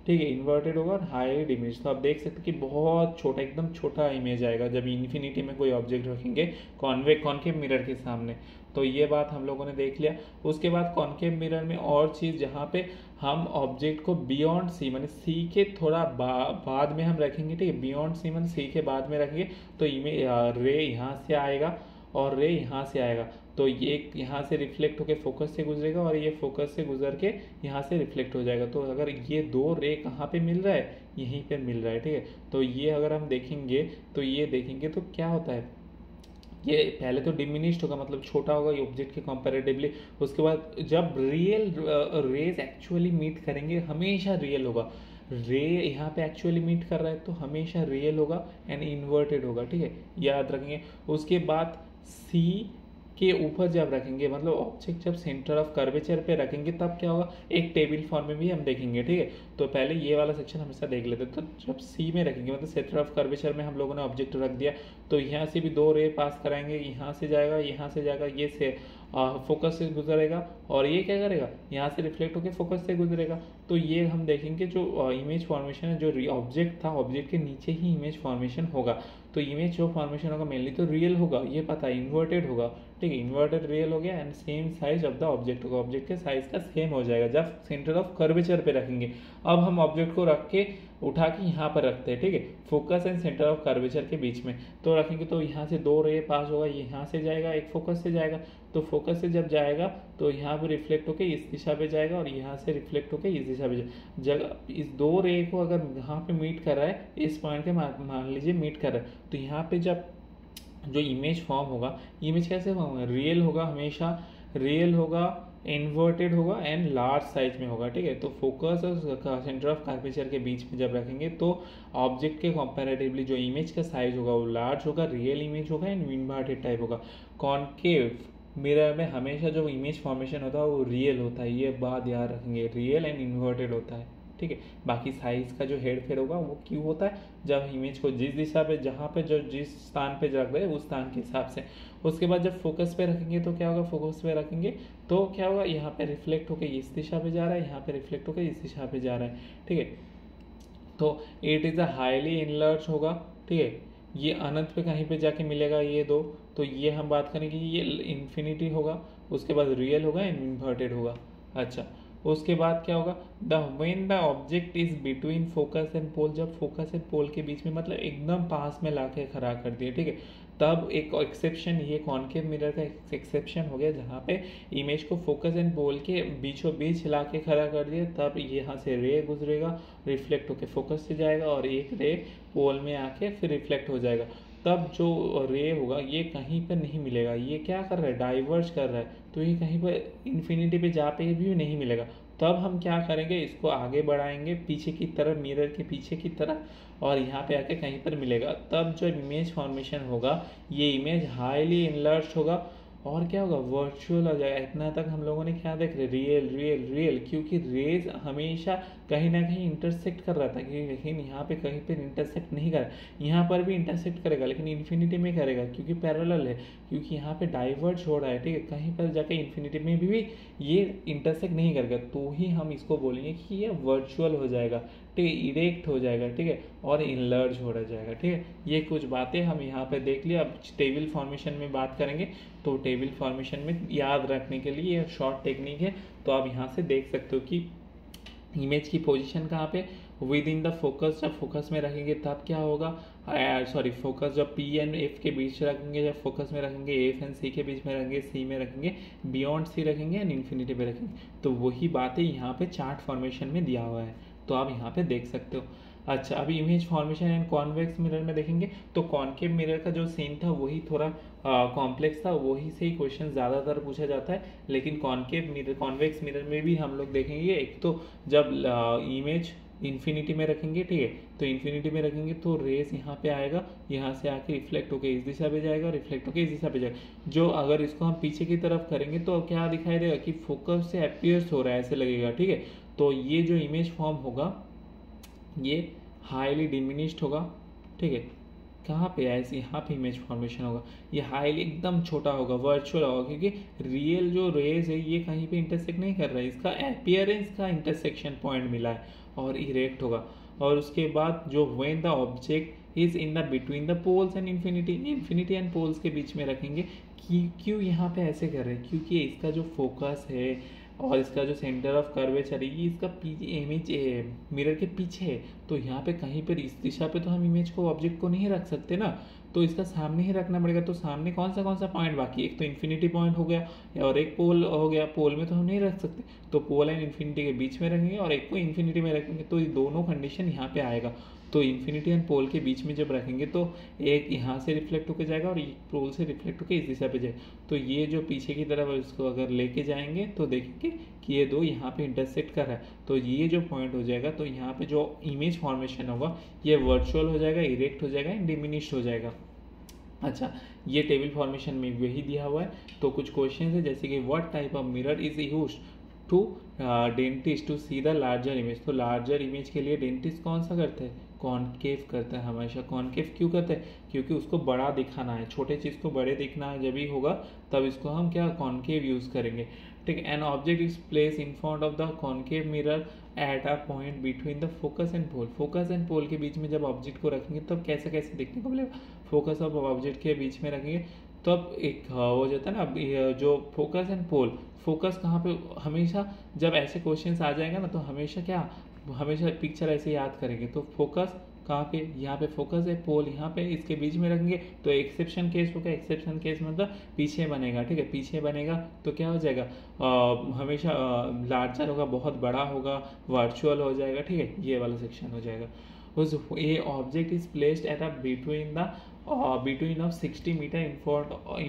ठीक है, इन्वर्टेड होगा और हाइड इमेज। तो आप देख सकते हैं कि बहुत छोटा, एकदम छोटा इमेज आएगा जब इन्फिनिटी में कोई ऑब्जेक्ट रखेंगे कॉनकेव मिरर के सामने। तो ये बात हम लोगों ने देख लिया। उसके बाद कॉनकेव मिरर में और चीज़, जहाँ पे हम ऑब्जेक्ट को बियॉन्ड सी, माने सी के थोड़ा बाद में हम रखेंगे, ठीक है, बियॉन्ड सी माने सी के बाद में रखेंगे, तो रे यहाँ से आएगा और रे यहाँ से आएगा, तो ये यहाँ से रिफ्लेक्ट होकर फोकस से गुजरेगा और ये फोकस से गुजर के यहाँ से रिफ्लेक्ट हो जाएगा। तो अगर ये दो रे कहाँ पे मिल रहा है, यहीं पे मिल रहा है, ठीक है। तो ये अगर हम देखेंगे तो ये देखेंगे तो क्या होता है, ये पहले तो डिमिनिश्ड होगा, मतलब छोटा होगा ये ऑब्जेक्ट के कंपैरेटिवली। उसके बाद जब रियल रेज एक्चुअली मीट करेंगे, हमेशा रियल होगा। रे यहाँ पे एक्चुअली मीट कर रहा है तो हमेशा रियल होगा एंड इन्वर्टेड होगा, ठीक है, याद रखेंगे। उसके बाद सी के ऊपर जब रखेंगे, मतलब ऑब्जेक्ट जब सेंटर ऑफ कर्वेचर पे रखेंगे तब क्या होगा, एक टेबल फॉर्म में भी हम देखेंगे, ठीक है। तो पहले ये वाला सेक्शन हमेशा देख लेते हैं। तो जब सी में रखेंगे, मतलब सेंटर ऑफ कर्वेचर में हम लोगों ने ऑब्जेक्ट रख दिया, तो यहाँ से भी दो रे पास कराएंगे, यहाँ से जाएगा, यहाँ से जाएगा, ये से फोकस से गुजरेगा और ये क्या करेगा, यहाँ से रिफ्लेक्ट होकर फोकस से गुजरेगा। तो ये हम देखेंगे जो इमेज फॉर्मेशन है, जो ऑब्जेक्ट था, ऑब्जेक्ट के नीचे ही इमेज फॉर्मेशन होगा। तो इमेज जो फॉर्मेशन होगा मेनली तो रियल होगा, ये पता है, इन्वर्टेड होगा, ठीक है, इन्वर्टेड रियल हो गया and same size of the object होगा, ऑब्जेक्ट के साइज का सेम हो जाएगा जब सेंटर ऑफ कर्वेचर पे रखेंगे। अब हम ऑब्जेक्ट को रख के उठा के यहाँ पर रखते हैं, ठीक है, focus and centre of curvature के बीच में, तो रखेंगे तो यहाँ से दो रे पास होगा, ये यहाँ से जाएगा, एक फोकस से जाएगा, तो फोकस से जब जाएगा तो यहाँ पे रिफ्लेक्ट होके इस दिशा पे जाएगा और यहाँ से रिफ्लेक्ट होके इस दिशा पे जाएगा। जगह इस दो रे को अगर यहाँ पे मीट कर रहा है, इस पॉइंट के मान लीजिए मीट कर रहा है, तो यहाँ पे जब जो इमेज फॉर्म होगा, इमेज कैसे फॉर्म होगा, रियल होगा, हमेशा रियल होगा, इन्वर्टेड होगा एंड लार्ज साइज में होगा, ठीक है। तो फोकस और सेंटर ऑफ कर्वेचर के बीच में जब रखेंगे तो ऑब्जेक्ट के कंपैरेटिवली जो इमेज का साइज होगा वो लार्ज होगा, रियल इमेज होगा एंड इन्वर्टेड टाइप होगा। कॉनकेव मिरर में हमेशा जो इमेज फॉर्मेशन होता है वो रियल होता है, ये बात याद रखेंगे, रियल एंड इन्वर्टेड होता है, ठीक है। बाकी साइज का जो हेड फेर होगा वो क्यों होता है, जब इमेज को जिस दिशा पे, जहाँ पे जो जिस स्थान पे रख रहे हैं उस स्थान के हिसाब से। उसके बाद जब फोकस पे रखेंगे तो क्या होगा, फोकस पे रखेंगे तो क्या होगा, यहाँ पे रिफ्लेक्ट होकर इस दिशा पे जा रहा है, यहाँ पे रिफ्लेक्ट होकर इस दिशा पे जा रहा है, ठीक है। तो it is a highly enlarge होगा, ठीक है, ये अनंत पे कहीं पे जाके मिलेगा ये दो, तो ये हम बात करेंगे ये इन्फिनिटी होगा, उसके बाद रियल होगा एंड इन्वर्टेड होगा। अच्छा, उसके बाद क्या होगा, when the object is between focus and pole, जब फोकस एंड पोल के बीच में मतलब एकदम पास में लाके खड़ा कर दिया, ठीक है, तब एक एक्सेप्शन, ये कॉनकेव मिरर का एक्सेप्शन हो गया, जहाँ पे इमेज को फोकस एंड पोल के बीचों बीच ला के खड़ा कर दिया, तब यहाँ से रे गुजरेगा, रिफ्लेक्ट होके फोकस से जाएगा और एक रे पोल में आके फिर रिफ्लेक्ट हो जाएगा। तब जो रे होगा ये कहीं पर नहीं मिलेगा, ये क्या कर रहा है, डाइवर्ज कर रहा है, तो ये कहीं पर इन्फिनिटी पे जा पे भी नहीं मिलेगा। तब हम क्या करेंगे, इसको आगे बढ़ाएंगे पीछे की तरफ, मिरर के पीछे की तरफ, और यहाँ पे आके कहीं पर मिलेगा। तब जो इमेज फॉर्मेशन होगा ये इमेज हाईली इनलार्ज होगा और क्या होगा, वर्चुअल हो जाएगा। इतना तक हम लोगों ने क्या देख रहे, रियल रियल रियल, क्योंकि रेज हमेशा कहीं ना कहीं इंटरसेक्ट कर रहा था, लेकिन यहाँ पे कहीं पर इंटरसेक्ट नहीं कर, यहाँ पर भी इंटरसेक्ट करेगा लेकिन इन्फिनिटी में करेगा क्योंकि पैरेलल है, क्योंकि यहाँ पे डाइवर्ज हो रहा है, ठीक है, कहीं पर जाके इन्फिनिटी में भी ये इंटरसेक्ट नहीं करेगा, तो ही हम इसको बोलेंगे कि ये वर्चुअल हो जाएगा, ठीक है, इरेक्ट हो जाएगा, ठीक है, और इनलर्ज हो जाएगा, ठीक है। ये कुछ बातें हम यहाँ पे देख लिया। अब टेबल फॉर्मेशन में बात करेंगे, तो टेबल फॉर्मेशन में याद रखने के लिए ये शॉर्ट टेक्निक है, तो आप यहाँ से देख सकते हो कि इमेज की पोजीशन कहाँ पे, विद इन द फोकस, जब फोकस में रखेंगे तब क्या होगा, सॉरी फोकस जब पी एंड एफ के बीच रखेंगे, जब फोकस में रखेंगे, एफ एंड सी के बीच में रखेंगे, सी में रखेंगे, बियॉन्ड सी रखेंगे एंड इन्फिनिटी पे रखेंगे, तो वही बातें यहाँ पे चार्ट फॉर्मेशन में दिया हुआ है, तो आप यहाँ पे देख सकते हो। अच्छा, अभी image formation and convex mirror में देखेंगे, तो कॉनकेव मिरर का जो सीन था वही थोड़ा कॉम्प्लेक्स था, वही से ही क्वेश्चन ज़्यादातर पूछा जाता है, लेकिन कॉनकेव मिरर, कॉन्वेक्स मिरर में भी हम लोग देखेंगे, एक तो जब इमेज इन्फिनिटी में रखेंगे, ठीक है, तो इन्फिनिटी में रखेंगे तो रेस यहाँ पे आएगा, यहाँ से आके रिफ्लेक्ट होकर इस दिशा पे जाएगा, रिफ्लेक्ट होकर इस दिशा पे जाएगा। जो अगर इसको हम पीछे की तरफ करेंगे तो क्या दिखाई देगा कि फोकस से अपीयर्स हो रहा है, ऐसे लगेगा, ठीक है। तो ये जो इमेज फॉर्म होगा ये हाईली डिमिनिश्ड होगा, ठीक है, कहाँ पे ऐसे, यहाँ पे इमेज फॉर्मेशन होगा, ये हाईली एकदम छोटा होगा, वर्चुअल होगा, क्योंकि रियल जो रेज है ये कहीं पे इंटरसेक्ट नहीं कर रहा है, इसका अपीयरेंस का इंटरसेक्शन पॉइंट मिला है और इरेक्ट होगा। और उसके बाद जो when the object is in the between the poles and infinity and poles के बीच में रखेंगे, क्यों यहाँ पे ऐसे कर रहे हैं, क्योंकि इसका जो फोकस है और इसका जो सेंटर ऑफ कर्वेचर है ये इसका इमेज मिरर के पीछे है, तो यहाँ पे कहीं पर इस दिशा पे तो हम इमेज को, ऑब्जेक्ट को नहीं रख सकते ना, तो इसका सामने ही रखना पड़ेगा। तो सामने कौन सा पॉइंट बाकी, एक तो इन्फिनिटी पॉइंट हो गया और एक पोल हो गया, पोल में तो हम नहीं रख सकते, तो पोल एंड इन्फिनिटी के बीच में रखेंगे और एक को इन्फिनिटी में रखेंगे, तो ये दोनों कंडीशन यहाँ पे आएगा। तो इन्फिनिटी एंड पोल के बीच में जब रखेंगे तो एक यहाँ से रिफ्लेक्ट होकर जाएगा और एक पोल से रिफ्लेक्ट होकर इस दिशा पे जाएगा, तो ये जो पीछे की तरफ इसको अगर लेके जाएंगे तो देखेंगे कि ये दो यहाँ पे इंटरसेक्ट कर रहा है, तो ये जो पॉइंट हो जाएगा, तो यहाँ पे जो इमेज फॉर्मेशन होगा ये वर्चुअल हो जाएगा, इरेक्ट हो जाएगा एंड डिमिनिश्ड हो जाएगा। अच्छा, ये टेबल फॉर्मेशन में वही दिया हुआ है। तो कुछ क्वेश्चन है जैसे कि what type of mirror is used to dentist to see the larger image, तो लार्जर इमेज के लिए डेंटिस्ट कौन सा करते हैं, कॉनकेव करता है हमेशा। कॉनकेव क्यों करता है, क्योंकि उसको बड़ा दिखाना है, छोटे चीज़ को बड़े दिखना है जब भी होगा तब इसको हम क्या कॉनकेव यूज़ करेंगे, ठीक है। An object is place in front of the concave mirror at a point between the focus and pole, focus and pole के बीच में जब ऑब्जेक्ट को रखेंगे तब कैसे कैसे देखने को मिलेगा, फोकस ऑफ ऑब्जेक्ट के बीच में रखेंगे तो अब एक हो जाता है ना, अब ये जो फोकस एंड पोल, फोकस कहाँ पे, हमेशा जब ऐसे क्वेश्चंस आ जाएगा ना तो हमेशा क्या, हमेशा पिक्चर ऐसे याद करेंगे। तो फोकस कहाँ पे, यहाँ पे फोकस है, पोल यहाँ पे, इसके बीच में रखेंगे तो एक्सेप्शन केस होगा। एक्सेप्शन केस मतलब पीछे बनेगा, ठीक है, पीछे बनेगा तो क्या हो जाएगा, हमेशा लार्जर होगा, बहुत बड़ा होगा, वर्चुअल हो जाएगा, ठीक है, ये वाला सेक्शन हो जाएगा। उस ए object is placed at a between of 60 meter in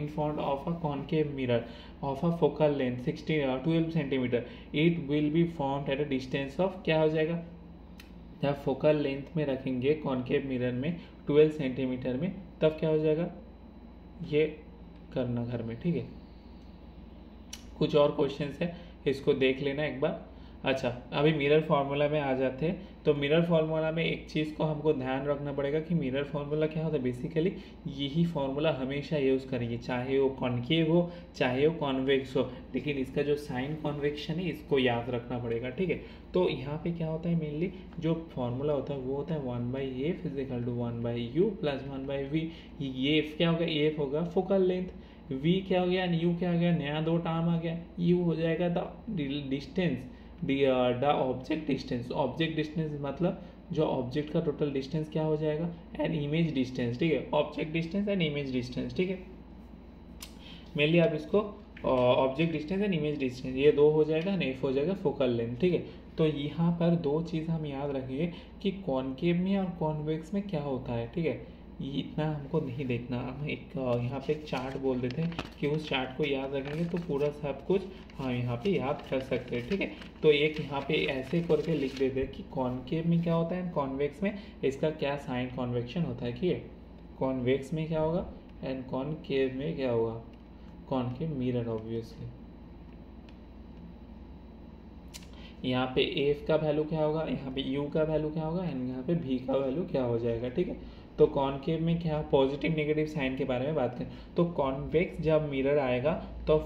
front of a concave mirror of a focal length 12 centimeter, it will be formed at a distance of, क्या हो जाएगा, जब फोकल लेंथ में रखेंगे कॉन्केव मिरर में 12 centimetre में, तब क्या हो जाएगा, ये करना घर में, ठीक है। कुछ और क्वेश्चंस है, इसको देख लेना एक बार। अच्छा, अभी मिरर फार्मूला में आ जाते हैं। तो मिरर फार्मूला में एक चीज़ को हमको ध्यान रखना पड़ेगा कि मिरर फार्मूला क्या होता है, बेसिकली यही फार्मूला हमेशा यूज़ करेंगे, चाहे वो कॉन्केव हो चाहे वो कॉन्वेक्स हो, लेकिन इसका जो साइन कॉन्वेक्शन है इसको याद रखना पड़ेगा, ठीक है। तो यहाँ पे क्या होता है, मेनली जो फार्मूला होता है वो होता है 1/f equal to 1/u plus 1/v। ये एफ क्या होगा, एफ होगा फोकल लेंथ, v क्या हो गया, u क्या हो गया, नया दो टर्म आ गया, u हो जाएगा the distance, the object distance. Object distance मतलब जो ऑब्जेक्ट का टोटल डिस्टेंस क्या हो जाएगा, एंड इमेज डिस्टेंस, ठीक है, object distance and image distance, ठीक है। मेनली आप इसको object distance and image distance, ये दो हो जाएगा, एफ हो जाएगा फोकल लेंथ, ठीक है। तो यहाँ पर दो चीज़ हम याद रखेंगे कि कॉनकेव में और कॉन्वेक्स में क्या होता है, ठीक है। ये इतना हमको नहीं देखना, हम एक यहाँ पे एक चार्ट बोल देते हैं कि उस चार्ट को याद रखेंगे तो पूरा सब कुछ हम यहाँ पे याद कर सकते हैं, ठीक है। तो एक यहाँ पे ऐसे करके लिख देते हैं कि कॉनकेव में क्या होता है, कॉन्वेक्स में इसका क्या साइन कॉन्वेक्शन होता है, ठीक है। कॉन्वेक्स में क्या होगा एंड कॉनकेव में क्या होगा, कॉनकेव मिरर ऑब्वियसली। यहाँ पे एफ का वैल्यू क्या होगा, यहाँ पे यू का वैल्यू क्या होगा, एंड यहाँ पे भी का वैल्यू क्या हो जाएगा, ठीक है। तो कॉनकेव में क्या, पॉजिटिव नेगेटिव साइन के बारे में बात करें तो कॉन्वेक्स जब मिरर आएगा तो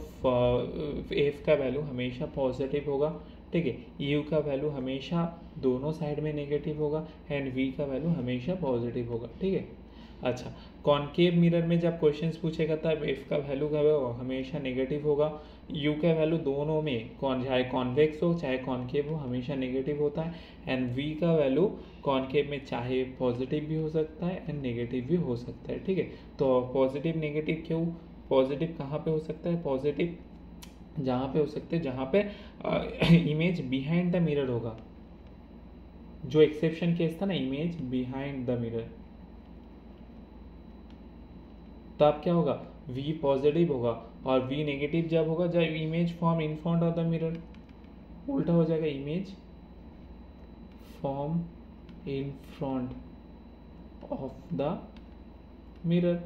एफ का वैल्यू हमेशा पॉजिटिव होगा, ठीक है, यू का वैल्यू हमेशा दोनों साइड में नेगेटिव होगा, एंड वी का वैल्यू हमेशा पॉजिटिव होगा, ठीक है। अच्छा, कॉनकेव मिरर में जब क्वेश्चंस पूछेगा तब एफ का वैल्यू का हमेशा नेगेटिव होगा, यू का वैल्यू दोनों में चाहे कॉन्वेक्स हो चाहे कॉनकेव हो हमेशा नेगेटिव होता है, एंड वी का वैल्यू कॉनकेव में चाहे पॉजिटिव भी हो सकता है एंड नेगेटिव भी हो सकता है, ठीक है। तो पॉजिटिव नेगेटिव क्यों, पॉजिटिव कहाँ पे हो सकता है, पॉजिटिव जहाँ पे हो सकते हैं जहाँ पे इमेज बिहाइंड द मिरर होगा, जो एक्सेप्शन केस था ना, इमेज बिहाइंड द मिरर, तब क्या होगा, v पॉजिटिव होगा, और v नेगेटिव जब होगा जब image form in front of the mirror, उल्टा हो जाएगा, image form in front of the mirror,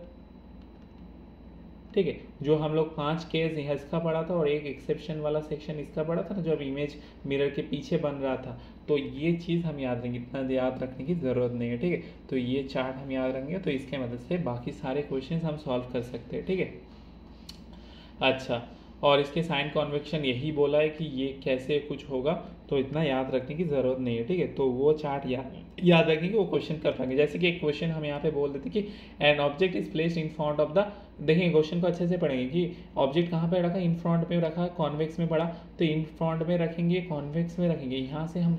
ठीक है। जो हम लोग 5 केस इसका पढ़ा था और एक एक्सेप्शन वाला सेक्शन इसका पढ़ा था ना, जब इमेज मिरर के पीछे बन रहा था, तो ये चीज़ हम याद रखेंगे, इतना याद रखने की ज़रूरत नहीं है, ठीक है। तो ये चार्ट हम याद रखेंगे तो इसके मदद से बाकी सारे क्वेश्चंस हम सॉल्व कर सकते हैं, ठीक है। अच्छा, और इसके साइन कॉन्वेक्शन यही बोला है कि ये कैसे कुछ होगा, तो इतना याद रखने की ज़रूरत नहीं है, ठीक है। तो वो चार्ट याद रखेंगे, वो क्वेश्चन कर पाएंगे। जैसे कि एक क्वेश्चन हम यहाँ पे बोल देते कि N object is placed in front of the, देखिए क्वेश्चन को अच्छे से पढ़ेंगे कि ऑब्जेक्ट कहाँ पे रखा, इन फ्रंट में रखा, कॉन्वेक्स में पढ़ा, तो इन फ्रंट में रखेंगे, कॉन्वेक्स में रखेंगे। यहाँ से हम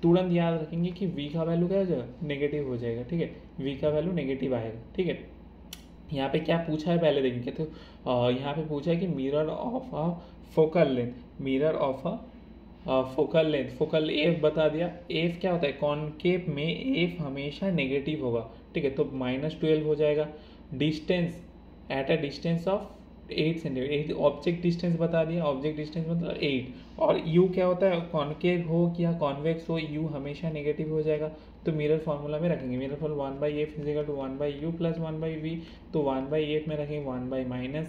तुरंत याद रखेंगे कि v का वैल्यू क्या हो जाएगा, नेगेटिव हो जाएगा, ठीक है, v का वैल्यू नेगेटिव आएगा, ठीक है। यहाँ पे क्या पूछा है पहले देखेंगे, तो यहाँ पे पूछा है कि mirror of a focal length, mirror of a focal length, focal F बता दिया, एफ क्या होता है, कॉनकेव में एफ हमेशा नेगेटिव होगा, ठीक है। तो -12 हो जाएगा, distance at a distance of 8 centimetre, object distance बता दिया, ऑब्जेक्ट डिस्टेंस मतलब 8, और u क्या होता है, कॉनकेव हो या कॉन्वेक्स हो, u हमेशा नेगेटिव हो जाएगा। तो मिरर फार्मूला में रखेंगे, mirror formula 1/f equal to 1/u plus 1/v, तो 1/8 में रखेंगे 1/-12,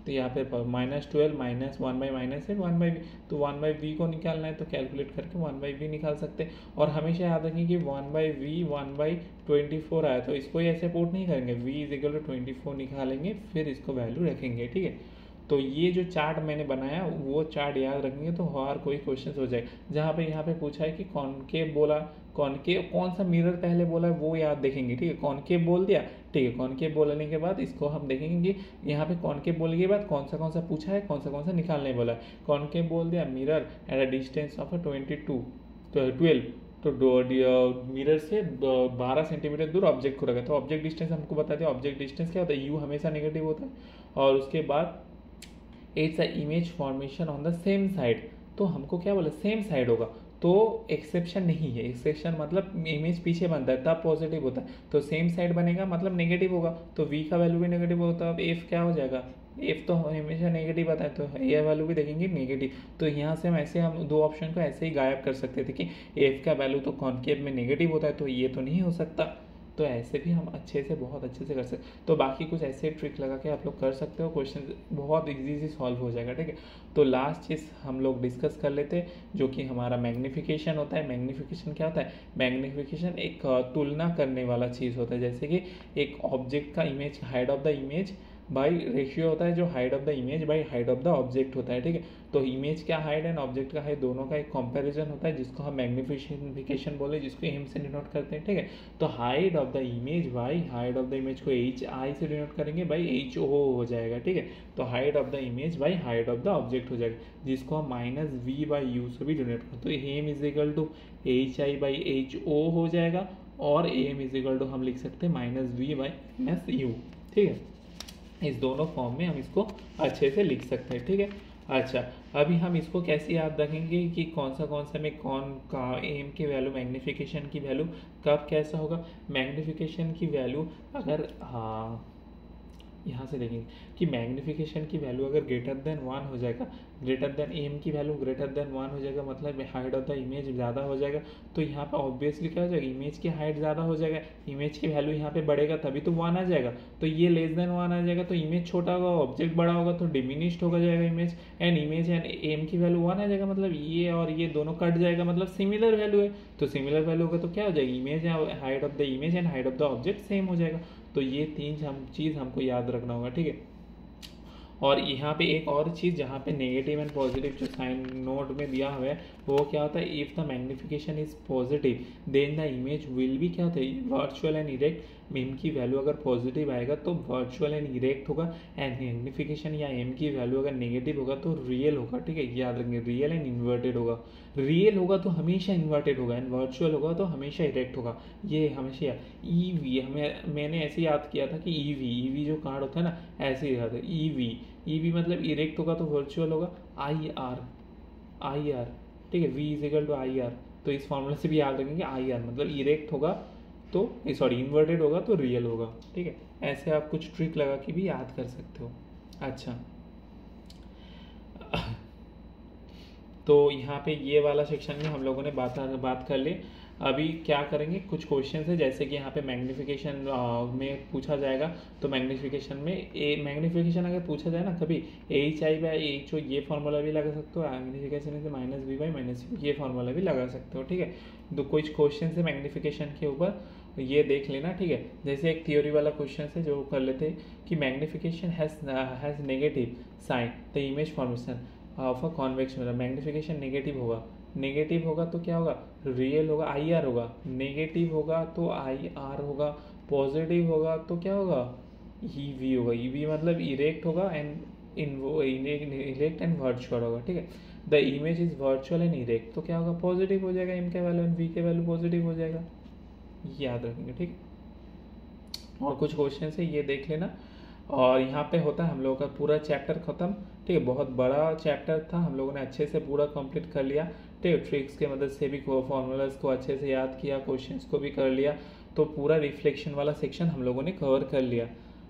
तो यहाँ पे -12 माइनस 1/-8 1/v, तो 1/v को निकालना है तो कैलकुलेट करके 1/v निकाल सकते हैं। और हमेशा याद रखें कि 1/v 1/24 आया, तो इसको ऐसे पुट नहीं करेंगे, v इज इक्वल टू 24 निकालेंगे, फिर इसको वैल्यू रखेंगे, ठीक है। तो ये जो चार्ट मैंने बनाया वो चार्ट याद रखेंगे तो हर कोई क्वेश्चन हो जाएगा। जहाँ पे यहाँ पे पूछा है कि कॉनकेव बोला, कॉनकेव कौन सा मिरर पहले बोला है वो याद देखेंगे, ठीक है। कॉनकेव बोल दिया, ठीक है। कॉनकेव बोलने के बाद इसको हम देखेंगे कि यहाँ पे कॉनकेव बोलने के बाद कौन सा पूछा है, कौन सा निकालने बोला है। कॉनकेव बोल दिया, mirror at a distance of 12 तो मिरर से 12 सेंटीमीटर दूर ऑब्जेक्ट को रखा। तो ऑब्जेक्ट डिस्टेंस हमको बता दिया। ऑब्जेक्ट डिस्टेंस क्या होता है, यू हमेशा नेगेटिव होता है। और उसके बाद it's a image formation on the same side, तो हमको क्या बोला, सेम साइड होगा तो एक्सेप्शन नहीं है। एक्सेप्शन मतलब इमेज पीछे बनता है तब पॉजिटिव होता है, तो सेम साइड बनेगा मतलब नेगेटिव होगा, तो वी का वैल्यू भी नेगेटिव होता है। अब एफ क्या हो जाएगा, एफ तो हमेशा नेगेटिव आता है, तो ये वैल्यू भी देखेंगे नेगेटिव। तो यहाँ से हम दो ऑप्शन को ऐसे ही गायब कर सकते थे कि एफ का वैल्यू तो कॉनकेव में नेगेटिव होता है, तो ये तो नहीं हो सकता। तो ऐसे भी हम अच्छे से बहुत अच्छे से कर सकते। तो बाकी कुछ ऐसे ट्रिक लगा के आप लोग कर सकते हो, क्वेश्चन बहुत इजी से सॉल्व हो जाएगा, ठीक है। तो लास्ट चीज़ हम लोग डिस्कस कर लेते हैं जो कि हमारा मैग्नीफिकेशन होता है। मैग्नीफिकेशन क्या होता है, मैग्नीफिकेशन एक तुलना करने वाला चीज़ होता है। जैसे कि एक ऑब्जेक्ट का image, height of the image by ratio होता है, जो height of the image by height of the object होता है, ठीक है। तो इमेज का हाइट एंड ऑब्जेक्ट का हाइट दोनों का एक कंपैरिजन होता है, जिसको हम मैग्नीफिकेशन बोले, जिसको एम से डिनोट करते हैं, ठीक है। तो height of the image by height of the image को एच आई से डिनोट करेंगे, बाई एच ओ हो जाएगा, ठीक है। तो height of the image by height of the object हो जाएगा, जिसको हम माइनस वी बाई यू से भी डिनोट करते हैं। तो M is equal to H I by H O हो जाएगा, और एम इज इक्वल टू हम लिख सकते हैं minus V by minus U, ठीक है। इस दोनों फॉर्म में हम इसको अच्छे से लिख सकते हैं, ठीक है। अच्छा, अभी हम इसको कैसे याद रखेंगे कि कौन सा में कौन का एम की वैल्यू, मैग्नीफिकेशन की वैल्यू कब कैसा होगा। मैग्नीफिकेशन की वैल्यू अगर यहाँ से देखेंगे कि मैग्नीफिकेशन की वैल्यू अगर ग्रेटर देन 1 हो जाएगा, ग्रेटर देन एम की वैल्यू ग्रेटर देन 1 हो जाएगा, मतलब हाइट ऑफ द इमेज ज़्यादा हो जाएगा। तो यहाँ पे ऑब्वियसली क्या हो जाएगा, इमेज की हाइट ज़्यादा हो जाएगा, इमेज की वैल्यू यहाँ पे बढ़ेगा तभी तो 1 आ जाएगा। तो ये लेस देन 1 आ जाएगा तो इमेज छोटा होगा, ऑब्जेक्ट बड़ा होगा तो डिमिनिश्ड होगा जाएगा इमेज एंड एम की वैल्यू 1 आ जाएगा, मतलब ये और ये दोनों कट जाएगा, मतलब सिमिलर वैल्यू है। तो सिमिलर वैल्यू होगा तो क्या हो जाएगी, image height of the image and height of the object same हो जाएगा। तो ये तीन चीज़ हमको याद रखना होगा, ठीक है। और यहाँ पे एक और चीज़, जहाँ पे नेगेटिव एंड पॉजिटिव जो साइन नोट में दिया हुआ है वो क्या होता है, if the magnification is positive then the image will भी क्या होता है, वर्चुअल एंड इरेक्ट। एम की वैल्यू अगर पॉजिटिव आएगा तो वर्चुअल एंड इरेक्ट होगा, एंड मैग्नीफिकेशन या एम की वैल्यू अगर नेगेटिव होगा तो रियल होगा, ठीक है। याद रखेंगे, रियल एंड इन्वर्टेड होगा। रियल होगा तो हमेशा इन्वर्टेड होगा, एंड वर्चुअल होगा तो हमेशा इरेक्ट होगा, ये हमेशा। ई वी मैंने ऐसे याद किया था कि ई वी जो कार्ड होता है ना, ऐसे ही याद है। ई वी मतलब इरेक्ट होगा तो वर्चुअल होगा, आई आर, ठीक है। V is equal to I R, तो इस फॉर्मूला से भी याद रखेंगे, आई आर मतलब इरेक्ट होगा तो सॉरी इन्वर्टेड होगा तो रियल होगा, ठीक है। ऐसे आप कुछ ट्रिक लगा के भी याद कर सकते हो। अच्छा, तो यहाँ पे ये वाला सेक्शन में हम लोगों ने बात कर ली। अभी क्या करेंगे, कुछ क्वेश्चन है जैसे कि यहाँ पे मैग्नीफिकेशन में पूछा जाएगा। तो मैग्नीफिकेशन अगर पूछा जाए ना कभी, H I by H O ये फॉर्मूला भी लगा सकते हो, मैग्नीफिकेशन से minus V by minus U ये फॉर्मूला भी लगा सकते हो, ठीक है। तो कुछ क्वेश्चन है मैग्नीफिकेशन के ऊपर, ये देख लेना, ठीक है। जैसे एक थियोरी वाला क्वेश्चन है जो कर लेते हैं कि magnification has negative sign the image formation of a convex mirror. Magnification negative होगा तो क्या होगा, रियल होगा, आई आर होगा। नेगेटिव होगा तो आई आर होगा, पॉजिटिव होगा तो क्या होगा, ई वी होगा। ई वी मतलब इरेक्ट होगा एंड इरेक्ट एंड वर्चुअल होगा, ठीक है। The image is virtual and erect तो क्या होगा, पॉजिटिव हो जाएगा, एम के वैल्यू एंड वी के वैल्यू पॉजिटिव हो जाएगा, याद रखेंगे, ठीक है। और कुछ क्वेश्चन है ये देख लेना। और यहाँ पे होता है हम लोगों का पूरा चैप्टर खत्म, ठीक है। बहुत बड़ा चैप्टर था, हम लोगों ने अच्छे से पूरा कंप्लीट कर लिया, ठीक है। ट्रिक्स के मदद से भी फॉर्मूलाज को अच्छे से याद किया, क्वेश्चंस को भी कर लिया, तो पूरा रिफ्लेक्शन वाला सेक्शन हम लोगों ने कवर कर लिया,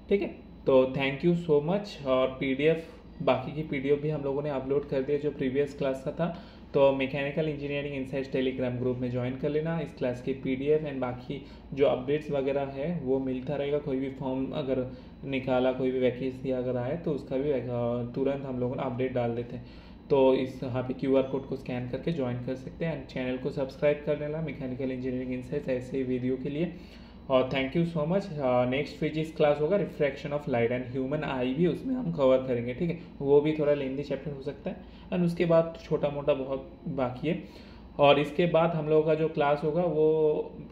ठीक है। तो थैंक यू सो मच। और पीडीएफ, बाकी की पीडीएफ भी हम लोगों ने अपलोड कर दिया जो प्रीवियस क्लास का था। तो mechanical engineering insights Telegram group में ज्वाइन कर लेना। इस क्लास की पीडीएफ एंड बाकी जो अपडेट्स वगैरह है वो मिलता रहेगा। कोई भी फॉर्म अगर निकाला, कोई भी वैकेंसी अगर आए तो उसका भी तुरंत हम लोग अपडेट डाल देते हैं। तो इस यहाँ पे QR कोड को स्कैन करके ज्वाइन कर सकते हैं। एंड चैनल को सब्सक्राइब कर लेना मैकेनिकल इंजीनियरिंग इनसाइट्स ऐसे वीडियो के लिए। और thank you so much. Next physics class होगा refraction of light and human eye भी उसमें हम कवर करेंगे, ठीक है। वो भी थोड़ा लेंदी चैप्टर हो सकता है, एंड उसके बाद छोटा मोटा बहुत बाकी है। और इसके बाद हम लोगों का जो क्लास होगा वो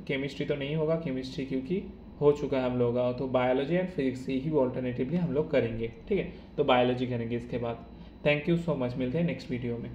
केमिस्ट्री तो नहीं होगा, केमिस्ट्री क्योंकि हो चुका है हम लोगों का, तो biology and physics he alternatively हम लोग करेंगे, ठीक है। तो बायोलॉजी करेंगे इसके बाद। थैंक यू सो मच, मिलते हैं नेक्स्ट वीडियो में।